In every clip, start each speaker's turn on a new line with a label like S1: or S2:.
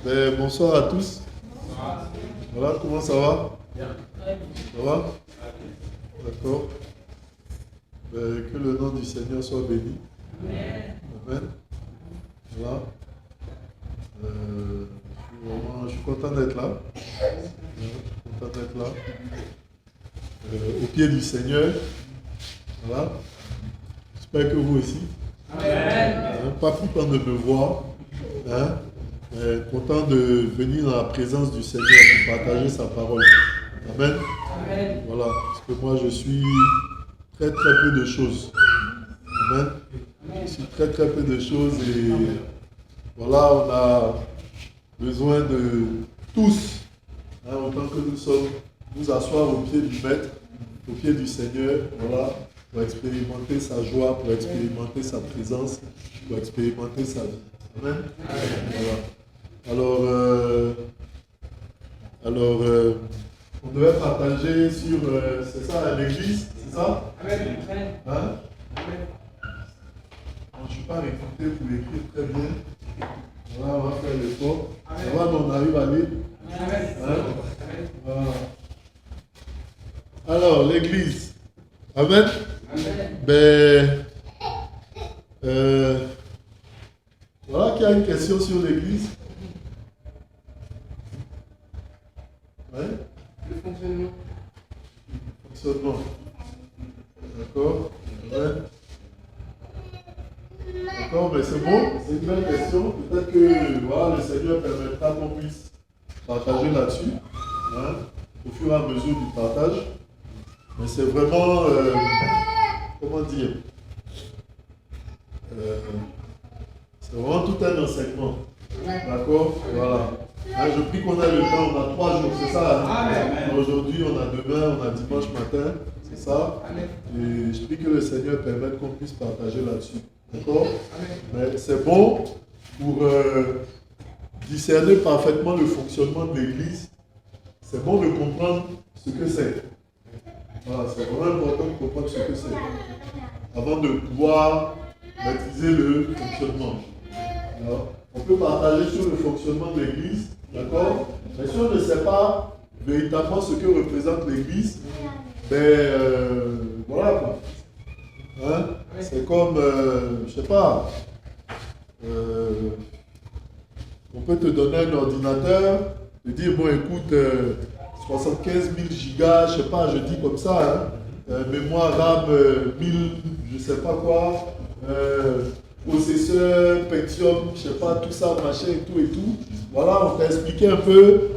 S1: Bonsoir à tous. Voilà, comment ça va? Ça va? D'accord. Que le nom du Seigneur soit béni. Amen. Voilà. Je suis content d'être là. Content d'être là. Au pied du Seigneur. Voilà. J'espère que vous aussi. Pas content de me voir. Content de venir dans la présence du Seigneur pour partager sa parole. Amen. Voilà. Parce que moi je suis très peu de choses. Amen. Je suis très peu de choses et voilà, on a besoin de tous, autant que nous sommes, nous asseoir au pied du Maître, au pied du Seigneur, voilà, pour expérimenter sa joie, pour expérimenter sa présence, pour expérimenter sa vie. Amen. Voilà. Alors, on devait partager sur, c'est ça, l'église, c'est ça? Amen. Hein? Je ne suis pas réputé pour écrire très bien. Voilà, on va faire l'effort. Ça va, on arrive à lire. Voilà. Alors, l'église. Amen. Voilà qu'il y a une question sur l'église. Ouais.
S2: Le fonctionnement.
S1: Fonctionnement. D'accord. Ouais. D'accord, mais c'est bon, c'est une belle question. Peut-être que voilà, le Seigneur permettra qu'on puisse partager là-dessus, au fur et à mesure du partage. Mais c'est vraiment, comment dire, c'est vraiment tout un enseignement. D'accord. Voilà. Je prie qu'on ait le temps, on a 3 jours, c'est ça. Aujourd'hui, on a demain, on a dimanche matin, c'est ça. Et je prie que le Seigneur permette qu'on puisse partager là-dessus. D'accord? Mais c'est bon pour discerner parfaitement le fonctionnement de l'Église. C'est bon de comprendre ce que c'est. Voilà, c'est vraiment important de comprendre ce que c'est avant de pouvoir maîtriser le fonctionnement. Alors, on peut partager sur le fonctionnement de l'Église, d'accord? Mais si on ne sait pas véritablement ce que représente l'Église, voilà quoi. C'est comme, je sais pas, on peut te donner un ordinateur, te dire, bon écoute, 75 000 gigas, je sais pas, je dis comme ça, mémoire RAM 1000, je sais pas quoi, processeur, Pentium, je sais pas, tout ça, machin et tout. Voilà, on t'a expliqué un peu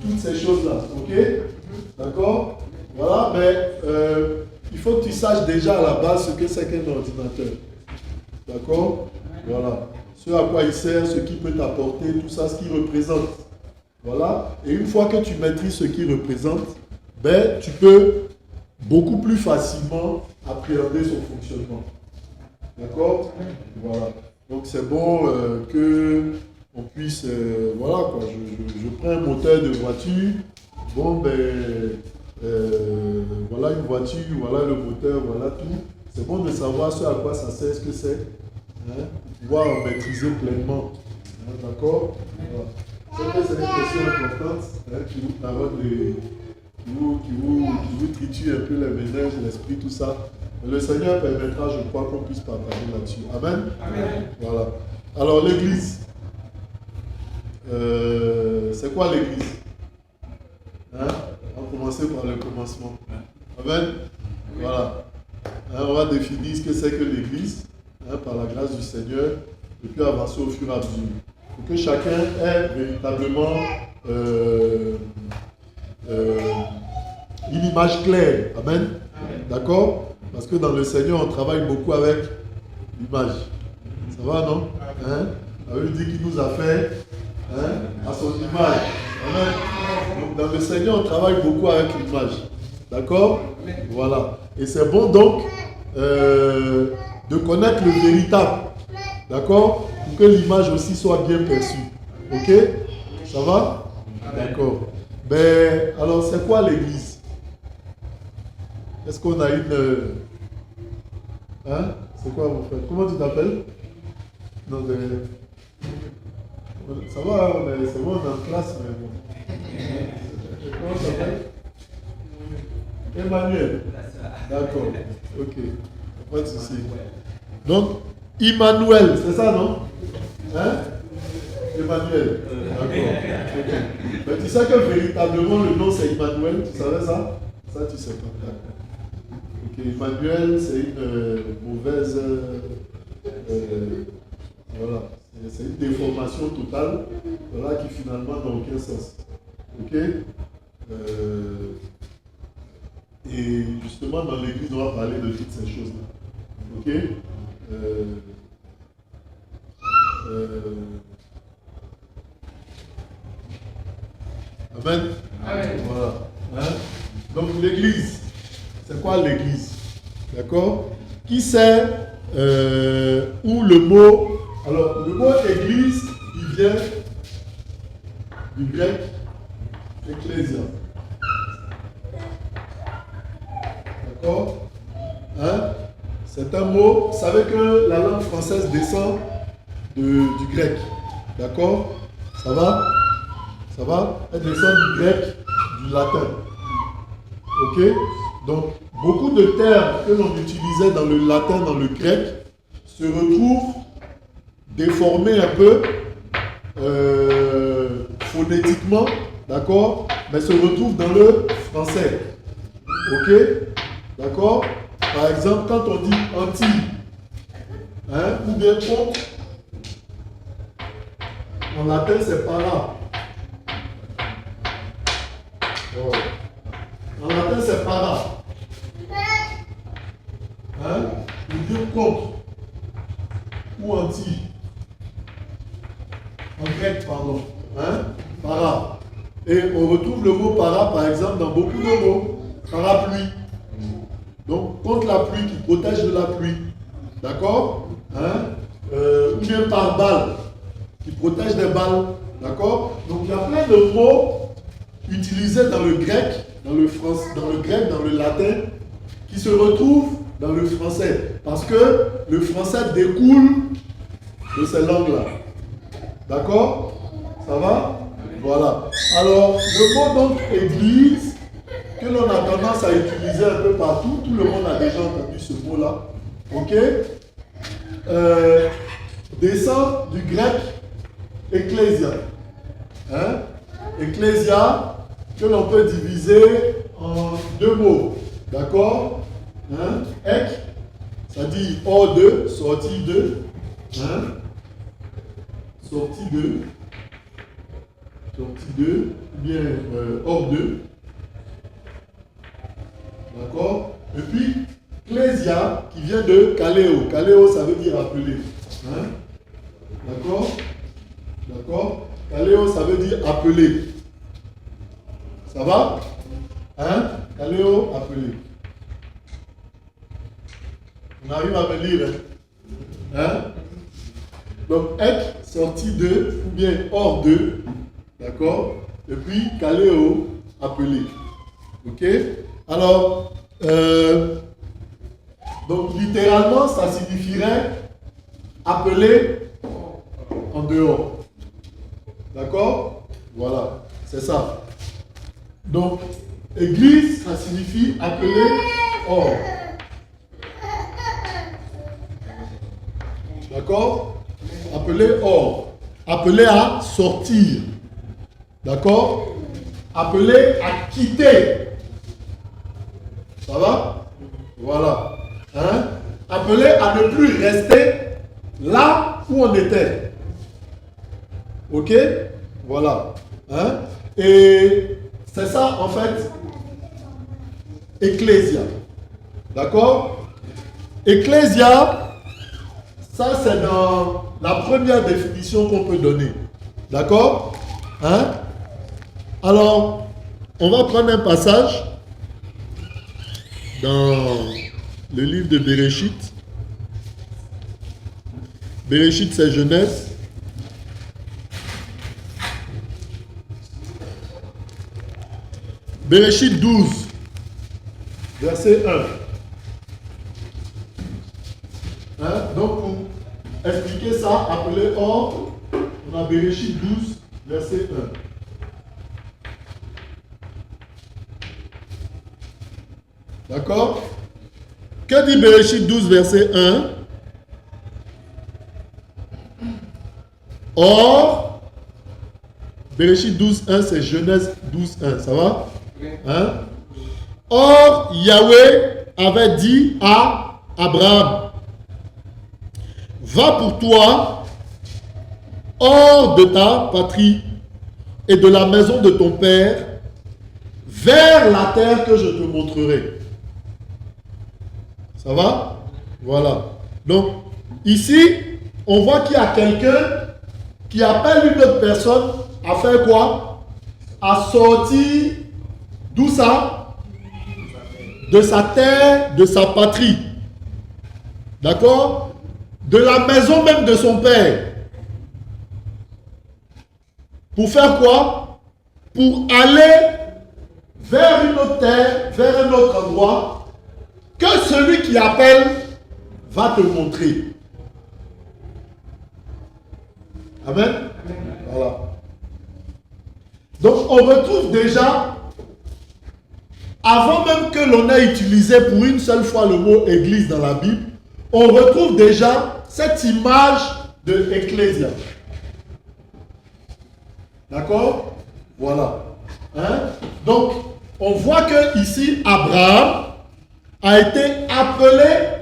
S1: toutes ces choses-là, ok? D'accord? Voilà, mais il faut que tu saches déjà à la base ce que c'est qu'un ordinateur. D'accord? Voilà. Ce à quoi il sert, ce qu'il peut t'apporter, tout ça, ce qu'il représente. Voilà. Et une fois que tu maîtrises ce qu'il représente, tu peux beaucoup plus facilement appréhender son fonctionnement. D'accord? Voilà. Donc c'est bon que on puisse, voilà quoi, je prends un moteur de voiture, bon voilà une voiture, voilà le moteur, voilà tout. C'est bon de savoir ce à quoi ça sert, ce que c'est, pour pouvoir maîtriser pleinement. D'accord? Voilà. C'est une question importante qui vous tarote qui vous triture un peu les ménages, l'esprit, tout ça. Mais le Seigneur permettra, je crois, qu'on puisse partager là-dessus. Amen? Amen. Voilà. Alors l'église. C'est quoi l'église? On va commencer par le commencement. Amen. Voilà. On va définir ce que c'est que l'église, par la grâce du Seigneur, et puis avancer au fur et à mesure. Pour que chacun ait véritablement une image claire. Amen. D'accord? Parce que dans le Seigneur, on travaille beaucoup avec l'image. Ça va, non? Ça veut dire qu'il nous a fait à son image. Amen. Donc, dans le Seigneur, on travaille beaucoup avec l'image. D'accord? Voilà. Et c'est bon donc de connaître le véritable. D'accord? Pour que l'image aussi soit bien perçue. Ok? Ça va? D'accord. Alors, c'est quoi l'église? Est-ce qu'on a une... C'est quoi mon frère? Comment tu t'appelles? Non, Ça va, c'est bon, on est en classe, mais bon. Comment ça s'appelle? Emmanuel. D'accord. Ok. Pas de souci. Donc, Emmanuel, c'est ça, non? Hein? Emmanuel. D'accord. Ok. Mais tu sais que véritablement le nom c'est Emmanuel, tu savais ça? Ça, tu sais pas. D'accord. Ok. Emmanuel, c'est une mauvaise. Voilà. C'est une déformation totale, voilà, qui finalement n'a aucun sens. Ok? Et justement, dans l'église, on va parler de toutes ces choses-là. Ok? Amen? Amen. Voilà. Hein? Donc, l'église. C'est quoi l'église? D'accord? Qui sait où le mot. Alors, le mot église, il vient du grec ecclésia. D'accord? Hein? C'est un mot, vous savez que la langue française descend du grec. D'accord? Ça va? Ça va? Elle descend du grec, du latin. Ok? Donc, beaucoup de termes que l'on utilisait dans le latin, dans le grec, se retrouvent déformés un peu phonétiquement, d'accord? Mais se retrouvent dans le français. Ok? D'accord? Par exemple, quand on dit Antilles, hein, ou bien pompe, en latin c'est para. Oh. En latin c'est para. Hein? Ou bien pompe, ou Antilles. En grec, pardon. Hein? Para. Et on retrouve le mot para, par exemple, dans beaucoup de mots. Parapluie. Donc, contre la pluie, qui protège de la pluie. D'accord? Hein? Ou bien pare-balles, qui protège des balles. D'accord? Donc, il y a plein de mots utilisés dans le grec, dans le grec, dans le latin, qui se retrouvent dans le français. Parce que le français découle de ces langues-là. D'accord? Ça va? Voilà. Alors, le mot donc église, que l'on a tendance à utiliser un peu partout, tout le monde a déjà entendu ce mot-là. Ok? Descend du grec ecclésia. Hein? Ecclésia, que l'on peut diviser en deux mots. D'accord? Hein? Ek, ça dit hors de, sorti de. Hein? Sorti de. Sorti de, ou bien hors de. D'accord? Et puis, Clésia, qui vient de Caléo. Caléo, ça veut dire appeler. Hein? D'accord? D'accord? Caléo, ça veut dire appeler. Ça va? Hein? Caléo, appeler. On arrive à me lire. Hein? Donc, ek, sorti de, ou bien hors de. D'accord? Et puis, Caléo, appeler. Ok? Alors, donc littéralement, ça signifierait appeler en dehors. D'accord? Voilà, c'est ça. Donc, église, ça signifie appeler hors. D'accord? Appeler hors. Appeler à sortir. D'accord? Appeler à quitter. Ça va? Voilà. Hein? Appeler à ne plus rester là où on était. Ok? Voilà. Hein? Et c'est ça, en fait, ecclésia. D'accord? Ecclésia, ça c'est dans la première définition qu'on peut donner. D'accord? Hein? Alors, on va prendre un passage dans le livre de Bereshit. Bereshit, c'est Genèse. Bereshit 12, verset 1. Hein? Donc, pour expliquer ça, appeler hors, on a Bereshit 12, verset 1. D'accord? Que dit Bereshit 12, verset 1? Or, Bereshit 12, 1, c'est Genèse 12, 1. Ça va? Hein? Or, Yahweh avait dit à Abraham, va pour toi hors de ta patrie et de la maison de ton père vers la terre que je te montrerai. Ça va? Voilà. Donc, ici, on voit qu'il y a quelqu'un qui appelle une autre personne à faire quoi? À sortir, d'où ça? De sa terre, de sa patrie. D'accord? De la maison même de son père. Pour faire quoi? Pour aller vers une autre terre, vers un autre endroit, que celui qui appelle va te montrer. Amen. Voilà. Donc on retrouve déjà, avant même que l'on ait utilisé pour une seule fois le mot église dans la Bible, on retrouve déjà cette image de ecclésia. D'accord? Voilà. Hein? Donc, on voit que ici, Abraham a été appelé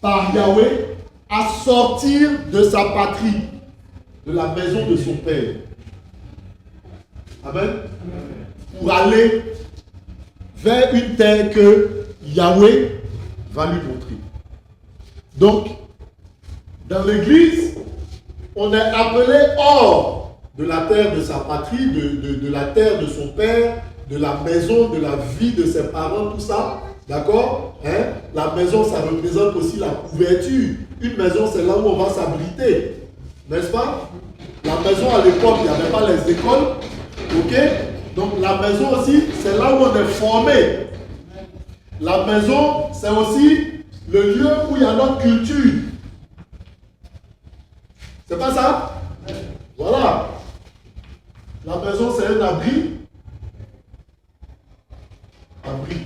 S1: par Yahweh à sortir de sa patrie, de la maison de son père. Amen. Pour aller vers une terre que Yahweh va lui montrer. Donc, dans l'église, on est appelé hors de la terre de sa patrie, de la terre de son père, de la maison, de la vie de ses parents, tout ça. D'accord? Hein? La maison, ça représente aussi la couverture. Une maison, c'est là où on va s'abriter. N'est-ce pas? La maison, à l'époque, il n'y avait pas les écoles. Ok? Donc, la maison aussi, c'est là où on est formé. La maison, c'est aussi le lieu où il y a notre culture. C'est pas ça? Voilà. La maison, c'est un abri. Abri.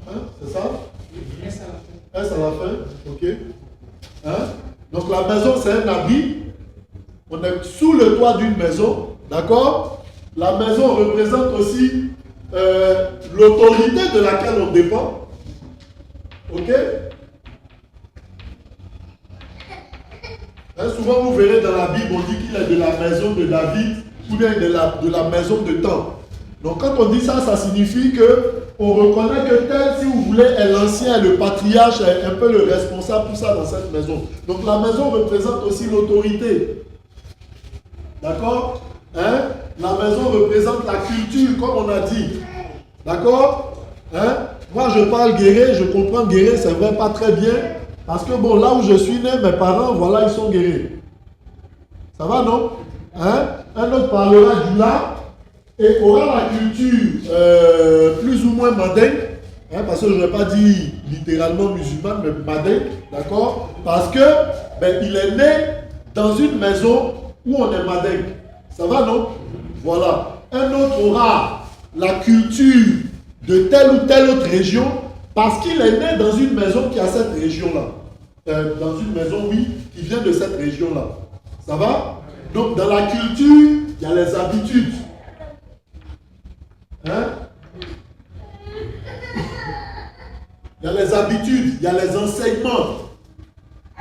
S1: Hein? C'est ça? S à la fin. Ok. Hein? Donc la maison, c'est un abri. On est sous le toit d'une maison. D'accord? La maison représente aussi l'autorité de laquelle on dépend. Ok? Hein, souvent vous verrez dans la Bible, on dit qu'il est de la maison de David ou bien de la maison de temps. Donc quand on dit ça, ça signifie que on reconnaît que tel, si vous voulez, est l'ancien, le patriarche, est un peu le responsable, tout ça dans cette maison. Donc la maison représente aussi l'autorité. D'accord? Hein? La maison représente la culture, comme on a dit. D'accord? Hein? Moi je parle guéré, je comprends guéré, c'est vrai, pas très bien. Parce que bon, là où je suis né, mes parents, voilà, ils sont guéris. Ça va, non? Hein? Un autre parlera du là et aura la culture plus ou moins mandingue, hein, parce que je ne vais pas dire littéralement musulmane, mais mandingue, d'accord? Parce que ben, il est né dans une maison où on est mandingue. Ça va, non? Voilà. Un autre aura la culture de telle ou telle autre région parce qu'il est né dans une maison qui a cette région-là. Dans une maison, oui, qui vient de cette région-là. Ça va? Donc, dans la culture, il y a les habitudes. Hein? Il y a les habitudes, il y a les enseignements,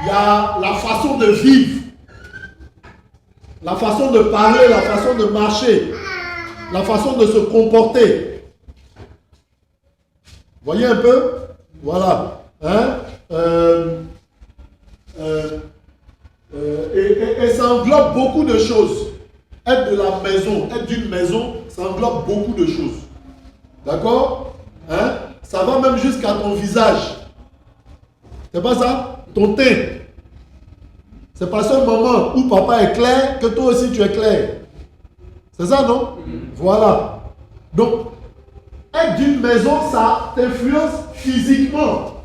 S1: il y a la façon de vivre, la façon de parler, la façon de marcher, la façon de se comporter. Voyez un peu? Voilà. Hein? Et ça englobe beaucoup de choses. Être de la maison, être d'une maison, ça englobe beaucoup de choses. D'accord? Hein? Ça va même jusqu'à ton visage. C'est pas ça? Ton teint. C'est pas ce moment où papa est clair que toi aussi tu es clair. C'est ça, non? Voilà. Donc, être d'une maison, ça t'influence physiquement.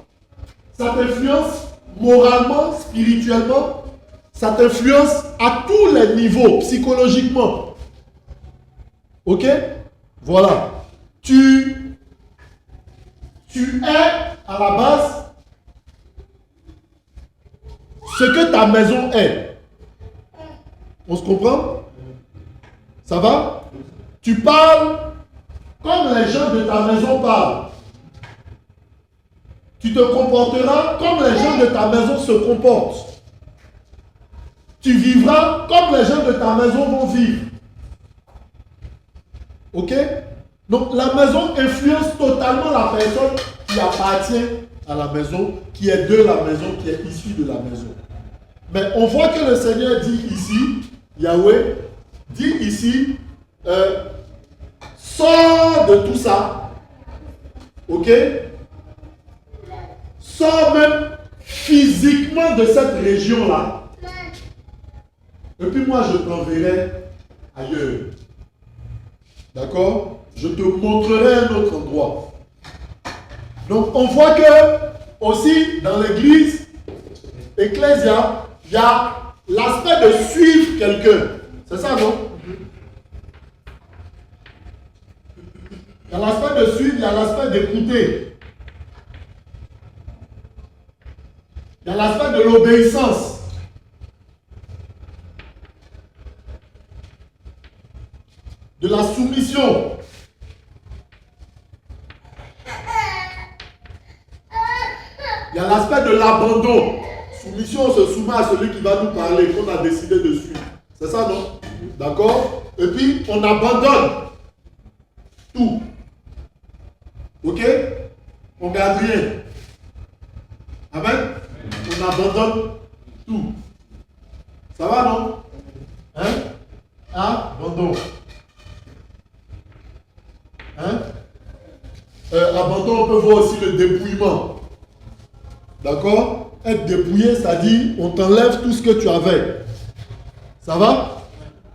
S1: Ça t'influence moralement, spirituellement, ça t'influence à tous les niveaux, psychologiquement. Ok? Voilà. Tu es à la base ce que ta maison est. On se comprend? Ça va? Tu parles comme les gens de ta maison parlent. Tu te comporteras comme les gens de ta maison se comportent. Tu vivras comme les gens de ta maison vont vivre. Ok? Donc la maison influence totalement la personne qui appartient à la maison, qui est de la maison, qui est issue de la maison. Mais on voit que le Seigneur dit ici, Yahweh dit ici, sors de tout ça. Ok? Sors même physiquement de cette région-là. Et puis moi, je t'enverrai ailleurs. D'accord? Je te montrerai un autre endroit. Donc, on voit que, aussi, dans l'église, Ecclésia, il y a l'aspect de suivre quelqu'un. C'est ça, non? Il y a l'aspect de suivre, il y a l'aspect d'écouter. Il y a l'aspect de l'obéissance. De la soumission. Il y a l'aspect de l'abandon. Soumission, on se soumet à celui qui va nous parler, qu'on a décidé de suivre. C'est ça, non? D'accord? Et puis, on abandonne tout. Ok? On ne garde rien. Amen? On abandonne tout. Ça va, non? Hein? Abandon. Hein? Abandon, on peut voir aussi le dépouillement. D'accord? Être dépouillé, c'est-à-dire on t'enlève tout ce que tu avais. Ça va?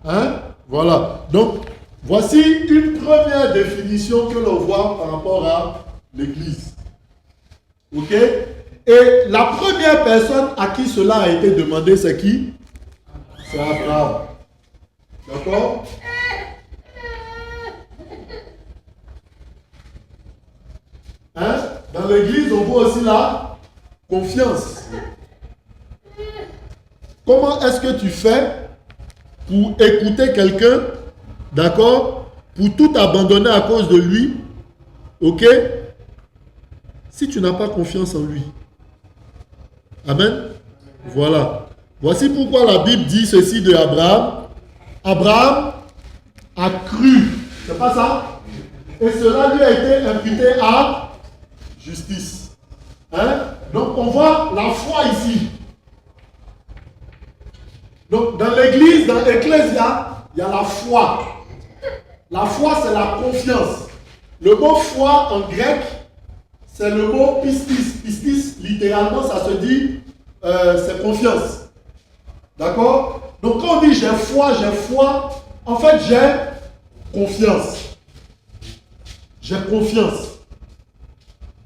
S1: Hein? Voilà. Donc, voici une première définition que l'on voit par rapport à l'Église. Ok? Et la première personne à qui cela a été demandé, c'est qui? C'est Abraham. D'accord? Hein? Dans l'église, on voit aussi la confiance. Comment est-ce que tu fais pour écouter quelqu'un, d'accord, pour tout abandonner à cause de lui, ok, si tu n'as pas confiance en lui? Amen. Voilà. Voici pourquoi la Bible dit ceci de Abraham. Abraham a cru. C'est pas ça? Et cela lui a été imputé à justice. Hein? Donc on voit la foi ici. Donc dans l'église, dans l'Ecclésia, il y a la foi. La foi, c'est la confiance. Le mot foi en grec, c'est le mot pistis. Pistis, littéralement, ça se dit, c'est confiance. D'accord? Donc quand on dit j'ai foi, en fait j'ai confiance. J'ai confiance.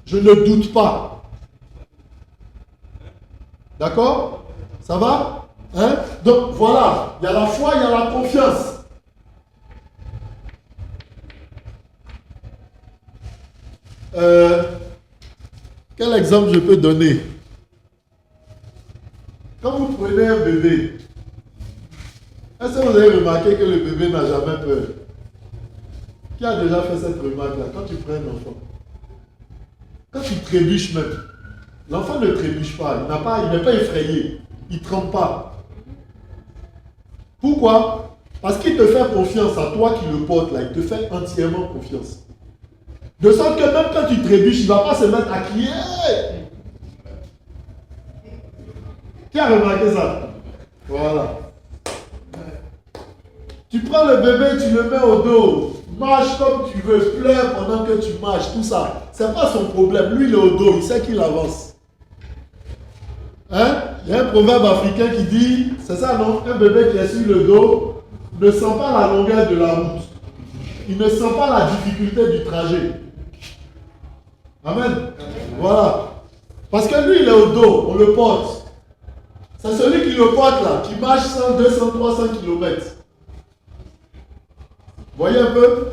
S1: Je ne doute pas. D'accord? Ça va? Hein? Donc voilà, il y a la foi, il y a la confiance. Quel exemple je peux donner? Quand vous prenez un bébé, est-ce que vous avez remarqué que le bébé n'a jamais peur? Qui a déjà fait cette remarque-là? Quand tu prends un enfant, quand tu trébuches même, l'enfant ne trébuche pas, il n'est pas effrayé, il ne tremble pas. Pourquoi? Parce qu'il te fait confiance à toi qui le porte là, il te fait entièrement confiance. De sorte que même quand tu trébuches, il ne va pas se mettre à crier. Qui a remarqué ça? Voilà. Tu prends le bébé, tu le mets au dos, marche comme tu veux, pleure pendant que tu marches, tout ça. Ce n'est pas son problème. Lui, il est au dos, il sait qu'il avance. Hein? Il y a un proverbe africain qui dit, c'est ça non? Un bébé qui est sur le dos ne sent pas la longueur de la route. Il ne sent pas la difficulté du trajet. Amen. Voilà. Parce que lui, il est au dos, on le porte. C'est celui qui le porte là, qui marche 100, 200, 300 km. Voyez un peu?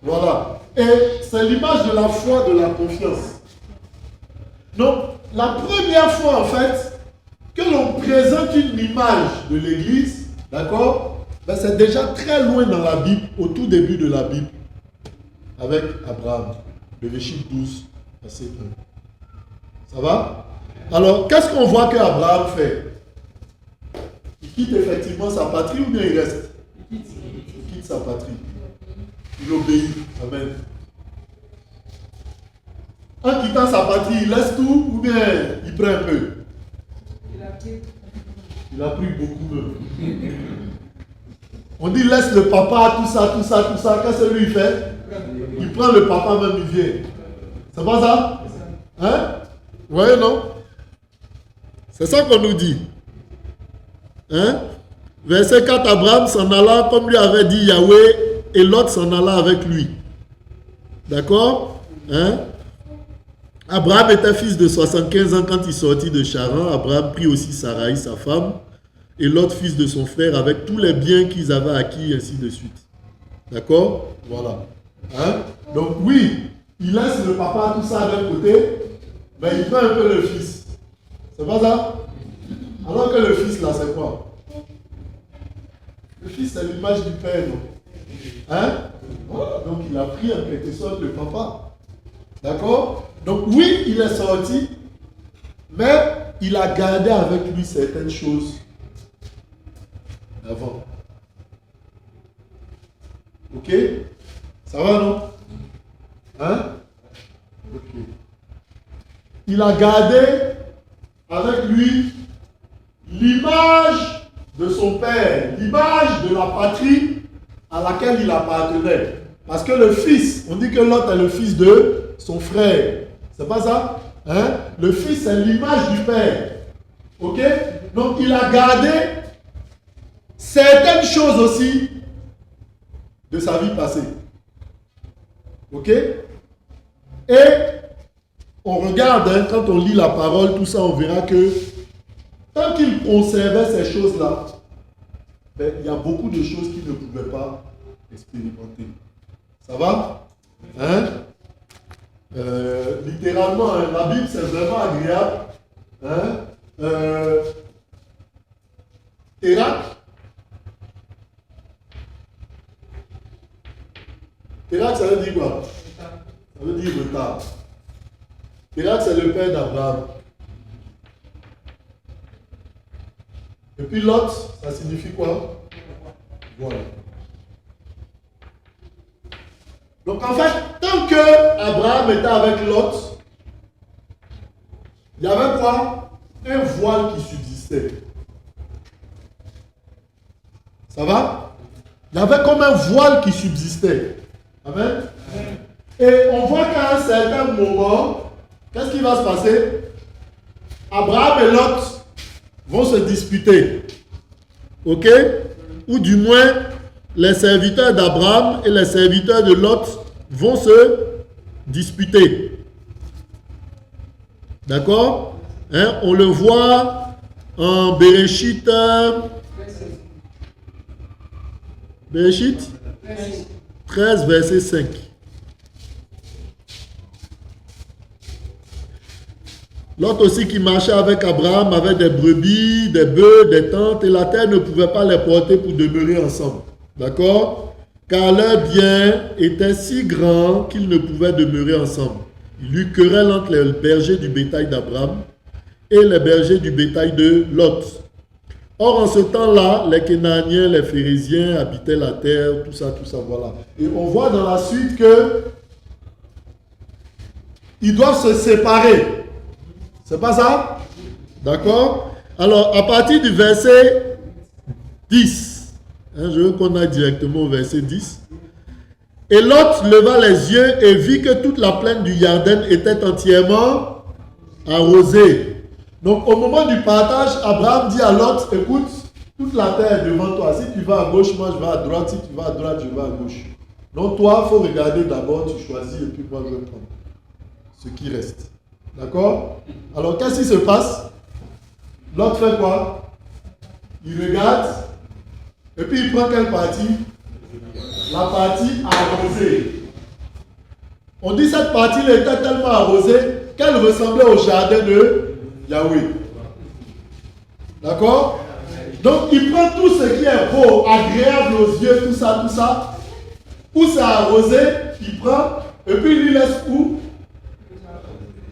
S1: Voilà. Et c'est l'image de la foi, de la confiance. Donc, la première fois en fait, que l'on présente une image de l'église, d'accord? Ben, c'est déjà très loin dans la Bible, au tout début de la Bible, avec Abraham, Bereshit 12, verset 1. Ça va? Alors, qu'est-ce qu'on voit que Abraham fait? Il quitte effectivement sa patrie ou bien il reste? Il quitte sa patrie. Il obéit. Amen. En quittant sa patrie, il laisse tout ou bien il prend un peu? Il a pris beaucoup même. On dit laisse le papa, tout ça. Qu'est-ce que lui il fait? Il prend le papa même, il vient. C'est pas ça? Hein? Vous voyez, non? C'est ça qu'on nous dit. Hein? Verset 4, Abraham s'en alla comme lui avait dit Yahweh, et Lot s'en alla avec lui. D'accord? Hein? Abraham était fils de 75 ans quand il sortit de Charan. Abraham prit aussi Sarai, sa femme, et Lot, fils de son frère, avec tous les biens qu'ils avaient acquis, ainsi de suite. D'accord? Voilà. Hein? Donc oui, il laisse le papa, tout ça d'un côté, mais il prend un peu le fils. C'est pas ça? Alors que le fils là, c'est quoi? Le fils, c'est l'image du père, non? Hein? Donc il a pris en quelque sorte le papa. D'accord? Donc oui, il est sorti, mais il a gardé avec lui certaines choses avant. Ok? Ça va, non? Hein? Ok. Il a gardé avec lui l'image de son père, l'image de la patrie à laquelle il appartenait. Parce que le fils, on dit que Lot est le fils de son frère. C'est pas ça? Hein? Le fils, c'est l'image du père. Ok? Donc il a gardé certaines choses aussi de sa vie passée. Ok? Et on regarde, hein, quand on lit la parole, tout ça, on verra que tant qu'il conservait ces choses-là, ben, il y a beaucoup de choses qu'il ne pouvait pas expérimenter. Ça va? Hein? Littéralement, hein, la Bible, c'est vraiment agréable. Hein? Térak. Térak, ça veut dire quoi? Ça veut dire retard. Térak, c'est le père d'Abraham. Et puis Lot, ça signifie quoi? Voilà. Donc en fait, tant que Abraham était avec Lot, il y avait quoi? Un voile qui subsistait. Ça va? Il y avait comme un voile qui subsistait. Amen? Et on voit qu'à un certain moment, qu'est-ce qui va se passer? Abraham et Lot vont se disputer. Ok? Ou du moins, les serviteurs d'Abraham et les serviteurs de Lot vont se disputer. D'accord? Hein? On le voit en Bereshit 13, verset 5. Lot aussi qui marchait avec Abraham avait des brebis, des bœufs, des tentes, et la terre ne pouvait pas les porter pour demeurer ensemble. D'accord? Car leurs biens étaient si grands qu'ils ne pouvaient demeurer ensemble. Il y eut querelle entre les bergers du bétail d'Abraham et les bergers du bétail de Lot. Or, en ce temps-là, les Kénaaniens, les Phérésiens habitaient la terre, tout ça, voilà. Et on voit dans la suite que ils doivent se séparer. C'est pas ça? D'accord? Alors, à partir du verset 10, hein, je veux qu'on aille directement au verset 10. Et Lot leva les yeux et vit que toute la plaine du Yarden était entièrement arrosée. Donc, au moment du partage, Abraham dit à Lot, écoute, toute la terre est devant toi. Si tu vas à gauche, moi je vais à droite. Si tu vas à droite, je vais à gauche. Donc, toi, il faut regarder d'abord, tu choisis et puis moi je vais prendre ce qui reste. D'accord? Alors, qu'est-ce qui se passe? Lot fait quoi? il regarde, et puis il prend quelle partie? La partie arrosée. On dit cette partie était tellement arrosée qu'elle ressemblait au jardin de Yahweh. D'accord? Donc il prend tout ce qui est beau, agréable aux yeux, tout ça. Où c'est arrosé, il prend, et puis il lui laisse où?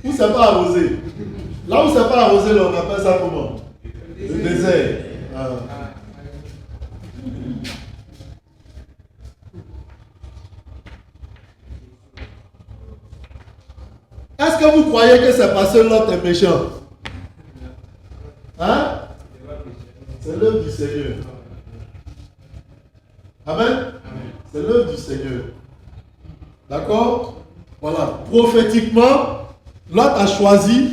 S1: Où c'est pas arrosé. Là où c'est pas arrosé, on appelle ça comment? Le désert. Ah. Est-ce que vous croyez que c'est parce que l'autre est méchant? Hein? C'est l'œuvre du Seigneur. Amen? C'est l'œuvre du Seigneur. D'accord? Voilà. Prophétiquement, l'autre a choisi,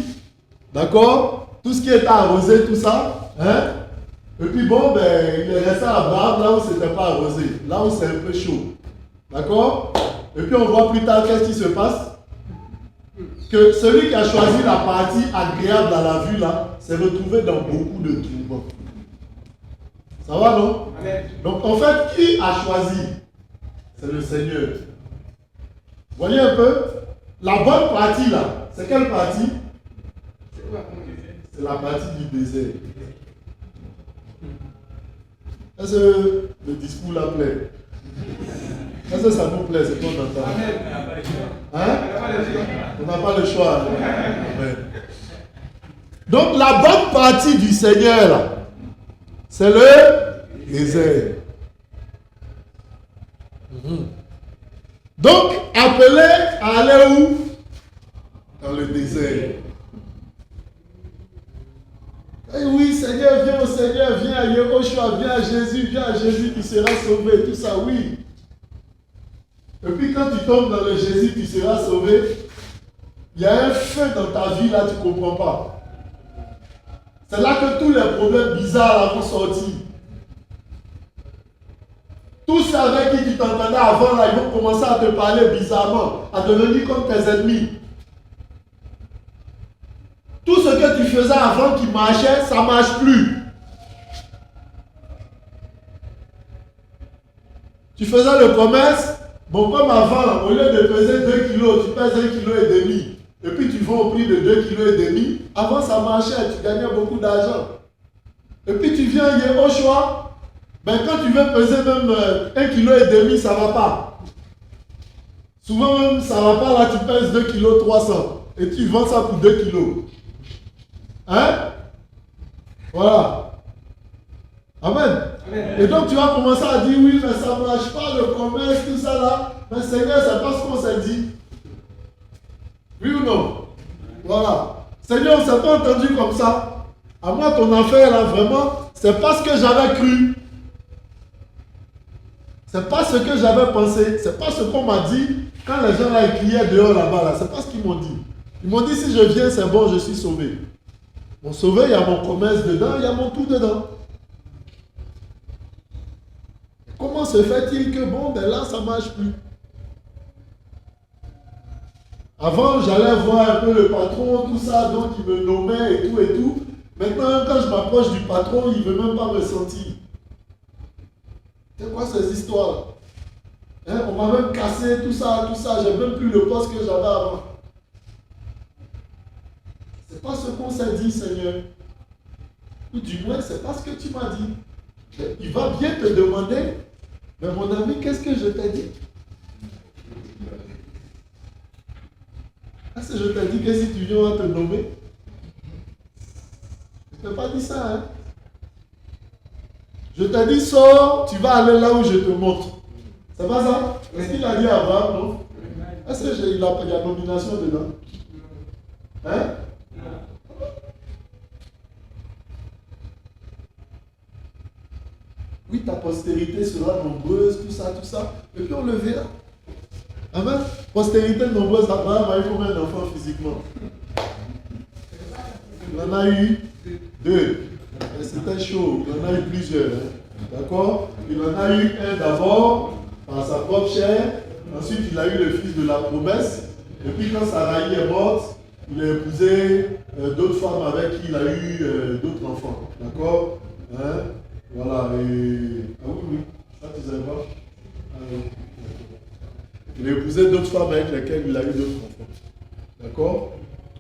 S1: d'accord? Tout ce qui était arrosé, tout ça. Hein? Et puis bon, ben, il est resté à Abraham là où c'était pas arrosé. Là où c'est un peu chaud. D'accord? Et puis on voit plus tard qu'est-ce qui se passe. Que celui qui a choisi la partie agréable à la vue là, s'est retrouvé dans beaucoup de tourments. Ça va, non? Amen. Donc en fait, qui a choisi? C'est le Seigneur. Voyez un peu? La bonne partie là, c'est quelle partie? C'est la partie du désert. Est-ce que le discours là plaît? Est-ce que ça nous plaît, c'est qu'on entend? Hein? On n'a pas le choix. Amen. Donc la bonne partie du Seigneur là, c'est le désert. Donc, appelé à aller où? Dans le désert. Et oui, Seigneur, viens au Seigneur, viens à Yehoshua, viens à Jésus, tu seras sauvé, tout ça, oui. Et puis quand tu tombes dans le Jésus, tu seras sauvé, il y a un feu dans ta vie, là, tu ne comprends pas. C'est là que tous les problèmes bizarres là, vont sortir. Tous ceux avec qui tu t'entendais avant, là, ils vont commencer à te parler bizarrement, à devenir comme tes ennemis. Tout ce que tu faisais avant qui marchait, ça ne marche plus. Tu faisais le commerce, bon comme avant, au lieu de peser 2 kilos, tu pèses 1,5 kg. Et puis tu vends au prix de 2,5 kg. Avant ça marchait, tu gagnais beaucoup d'argent. Et puis tu viens à Yehoshua, ben quand tu veux peser même 1,5 kg, ça ne va pas. Souvent même ça ne va pas, là tu pèses 2,3 kg. Et tu vends ça pour 2 kg. Hein? Voilà. Amen. Amen. Et donc tu vas commencer à dire oui, mais ça ne marche pas, le commerce, tout ça là. Mais Seigneur, c'est pas ce qu'on s'est dit. Oui ou non? Voilà. Seigneur, on ne s'est pas entendu comme ça. À moi, ton affaire là, vraiment, c'est pas ce que j'avais cru. C'est pas ce que j'avais pensé. C'est pas ce qu'on m'a dit quand les gens là criaient dehors là-bas. Là. C'est pas ce qu'ils m'ont dit. Ils m'ont dit si je viens, c'est bon, je suis sauvé. Mon sauvé, il y a mon commerce dedans, il y a mon tout dedans. Comment se fait-il que bon, ben là, ça ne marche plus? Avant, j'allais voir un peu le patron, tout ça, donc il me nommait et tout et tout. Maintenant, quand je m'approche du patron, il ne veut même pas me sentir. C'est quoi ces histoires? Hein? On m'a même cassé, tout ça, j'ai même plus le poste que j'avais avant. C'est pas ce qu'on s'est dit, Seigneur. Ou du moins, c'est pas ce que tu m'as dit. Il va bien te demander, mais mon ami, qu'est-ce que je t'ai dit? Est-ce que je t'ai dit que si tu viens, on va te nommer? Je ne t'ai pas dit ça, hein? Je t'ai dit, sors, tu vas aller là où je te montre. C'est pas ça? Est-ce qu'il a dit à Abraham, non? Est-ce qu'il y a nomination dedans? Hein? Oui, ta postérité sera nombreuse, tout ça, et puis on le verra. Amen. Postérité nombreuse, Abraham a eu combien d'enfants physiquement? Il en a eu 2. C'était chaud, il en a eu plusieurs. Hein. D'accord? Il en a eu un d'abord, par sa propre chair. Ensuite, il a eu le fils de la promesse. Et puis quand Sarai est morte, il a épousé d'autres femmes avec qui il a eu d'autres enfants. D'accord? Hein? Voilà, et... Ah oui, oui, ça tu savais pas? Ah, oui. Il a épousé d'autres femmes avec lesquelles il a eu d'autres enfants. D'accord?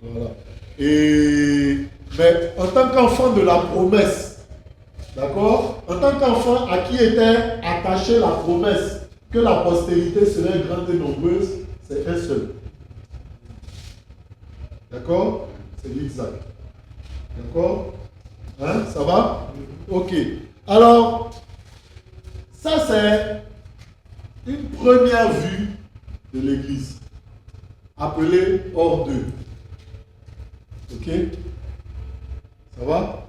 S1: Voilà. Mais en tant qu'enfant de la promesse, d'accord? En tant qu'enfant à qui était attachée la promesse que la postérité serait grande et nombreuse, c'est un seul. D'accord? C'est Isaac. D'accord? Hein? Ça va? Ok. Alors, ça c'est une première vue de l'Église, appelée hors d'eux. Ok? Ça va?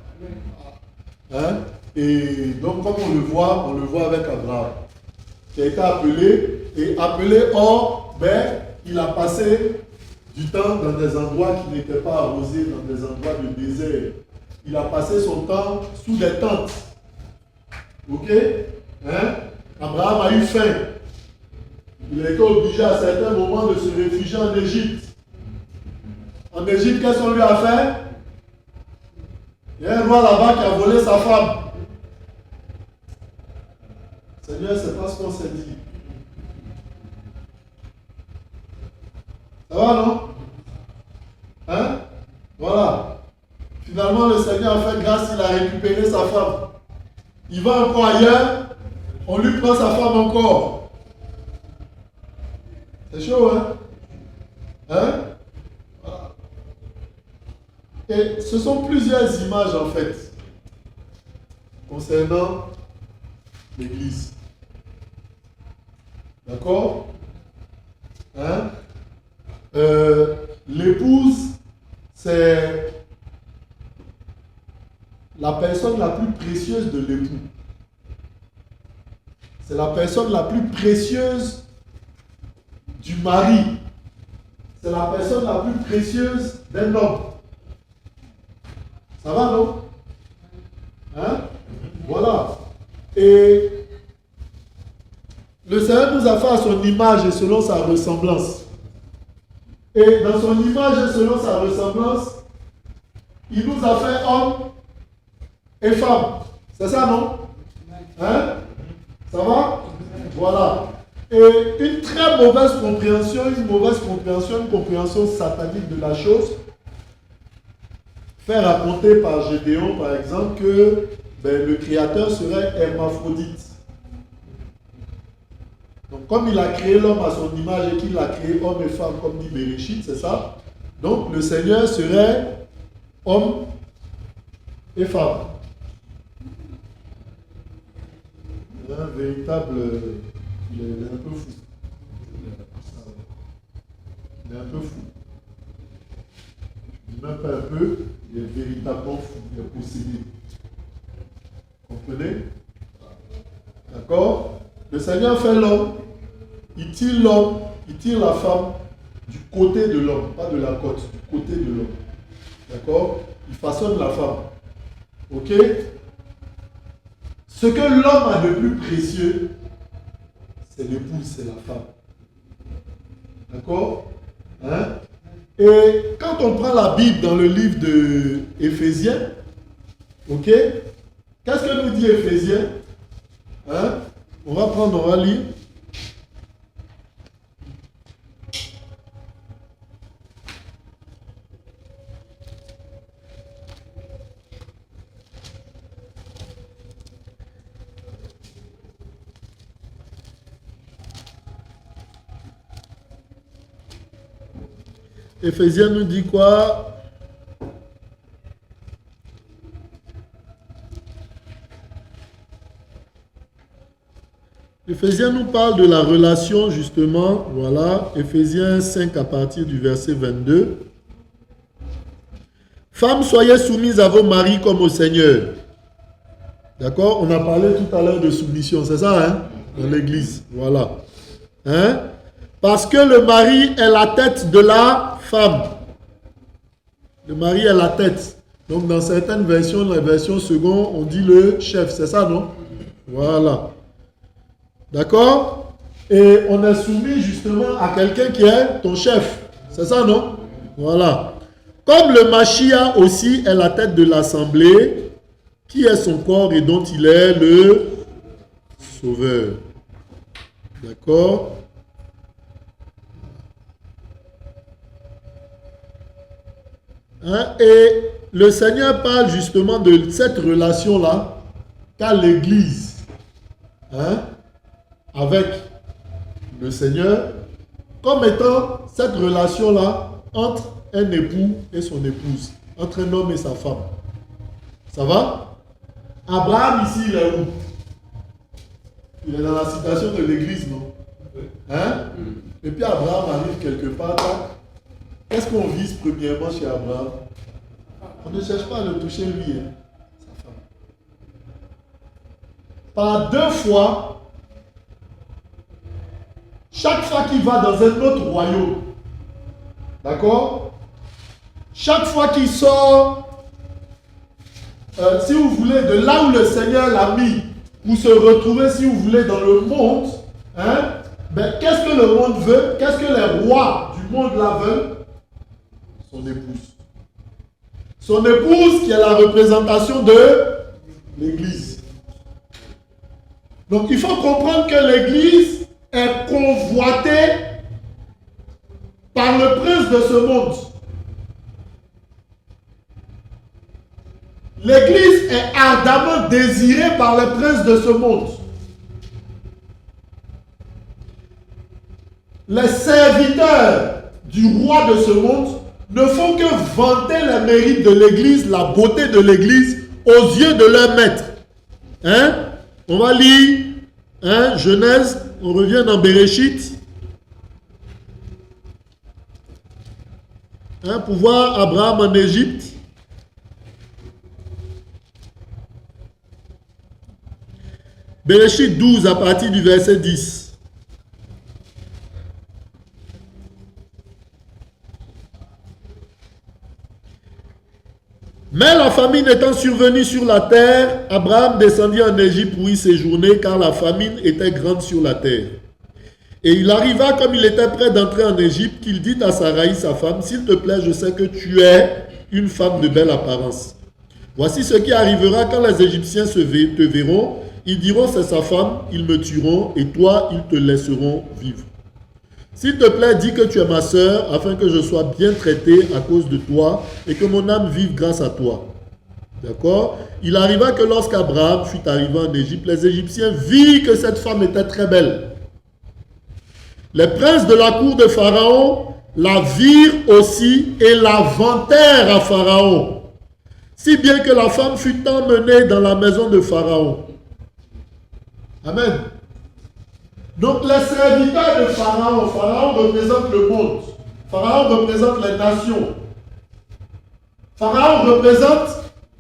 S1: Hein? Et donc, comme on le voit avec Abraham, qui a été appelé, et appelé hors, ben, il a passé du temps dans des endroits qui n'étaient pas arrosés, dans des endroits de désert. Il a passé son temps sous des tentes. Ok? Hein? Abraham a eu faim. Il a été obligé à certains moments de se réfugier en Égypte. En Égypte, qu'est-ce qu'on lui a fait? Il y a un roi là-bas qui a volé sa femme. Seigneur, c'est pas ce qu'on s'est dit. Ça va, non? Hein? Voilà. Finalement, le Seigneur a fait grâce, il a récupéré sa femme. Il va encore ailleurs, on lui prend sa femme encore. C'est chaud, hein? Hein? Voilà. Et ce sont plusieurs images, en fait, concernant l'Église. D'accord? Hein? L'épouse, c'est la personne la plus précieuse de l'époux. C'est la personne la plus précieuse du mari. C'est la personne la plus précieuse d'un homme. Ça va, non? Hein? Voilà. Et le Seigneur nous a fait à son image et selon sa ressemblance. Et dans son image et selon sa ressemblance, il nous a fait homme et femme. C'est ça, non? Hein? Ça va? Voilà. Et une très mauvaise compréhension, une compréhension satanique de la chose, fait raconter par Gédéon, par exemple, que le Créateur serait hermaphrodite. Donc, comme il a créé l'homme à son image et qu'il a créé homme et femme, comme dit Bereshit, c'est ça? Donc, le Seigneur serait homme et femme. Un véritable... Il est un peu fou. Il est un peu fou. Je dis même pas un peu, il est véritablement fou. Il est possédé. Comprenez? D'accord? Le Seigneur fait l'homme. Il tire la femme du côté de l'homme, pas de la côte, du côté de l'homme. D'accord? Il façonne la femme. Ok? Ce que l'homme a de plus précieux, c'est l'épouse, c'est la femme. D'accord? Hein? Et quand on prend la Bible dans le livre de Éphésiens, ok? Qu'est-ce que nous dit Éphésiens? Hein? On va lire. Éphésiens nous dit quoi? Éphésiens nous parle de la relation justement, voilà, Éphésiens 5 à partir du verset 22. Femmes, soyez soumises à vos maris comme au Seigneur. D'accord? On a parlé tout à l'heure de soumission, c'est ça, hein? Dans l'église, voilà. Hein? Parce que le mari est la tête de la femme. Le mari est la tête. Donc dans certaines versions, la version seconde, on dit le chef, c'est ça, non? Voilà. D'accord? Et on est soumis justement à quelqu'un qui est ton chef. C'est ça, non? Voilà. Comme le Mashiach aussi est la tête de l'assemblée, qui est son corps et dont il est le sauveur. D'accord? Hein? Et le Seigneur parle justement de cette relation-là qu'a l'Église, hein, avec le Seigneur, comme étant cette relation-là entre un époux et son épouse, entre un homme et sa femme. Ça va? Abraham ici, il est où? Il est dans la citation de l'Église, non? Hein? Et puis Abraham arrive quelque part. Qu'est-ce qu'on vise premièrement chez Abraham? On ne cherche pas à le toucher lui, hein, sa femme. Par 2 fois, chaque fois qu'il va dans un autre royaume, d'accord? Chaque fois qu'il sort, si vous voulez, de là où le Seigneur l'a mis, pour se retrouver, si vous voulez, dans le monde, hein, ben, qu'est-ce que le monde veut? Qu'est-ce que les rois du monde là veulent? Son épouse. Son épouse qui est la représentation de l'Église. Donc il faut comprendre que l'Église est convoitée par le prince de ce monde. L'Église est ardemment désirée par le prince de ce monde. Les serviteurs du roi de ce monde ne font que vanter les mérites de l'Église, la beauté de l'Église aux yeux de leur maître. Hein? On va lire, hein, Genèse, on revient dans Bereshit. Hein, pour voir Abraham en Égypte. Bereshit 12 à partir du verset 10. Mais la famine étant survenue sur la terre, Abraham descendit en Égypte pour y séjourner, car la famine était grande sur la terre. Et il arriva, comme il était prêt d'entrer en Égypte, qu'il dit à Sarai, sa femme, « S'il te plaît, je sais que tu es une femme de belle apparence. Voici ce qui arrivera quand les Égyptiens te verront. Ils diront, c'est sa femme, ils me tueront, et toi, ils te laisseront vivre. S'il te plaît, dis que tu es ma sœur, afin que je sois bien traité à cause de toi, et que mon âme vive grâce à toi. » D'accord? Il arriva que lorsqu'Abraham fut arrivé en Égypte, les Égyptiens virent que cette femme était très belle. Les princes de la cour de Pharaon la virent aussi et la vantèrent à Pharaon, si bien que la femme fut emmenée dans la maison de Pharaon. Amen. Donc les serviteurs de Pharaon, Pharaon représente le monde, Pharaon représente les nations. Pharaon représente,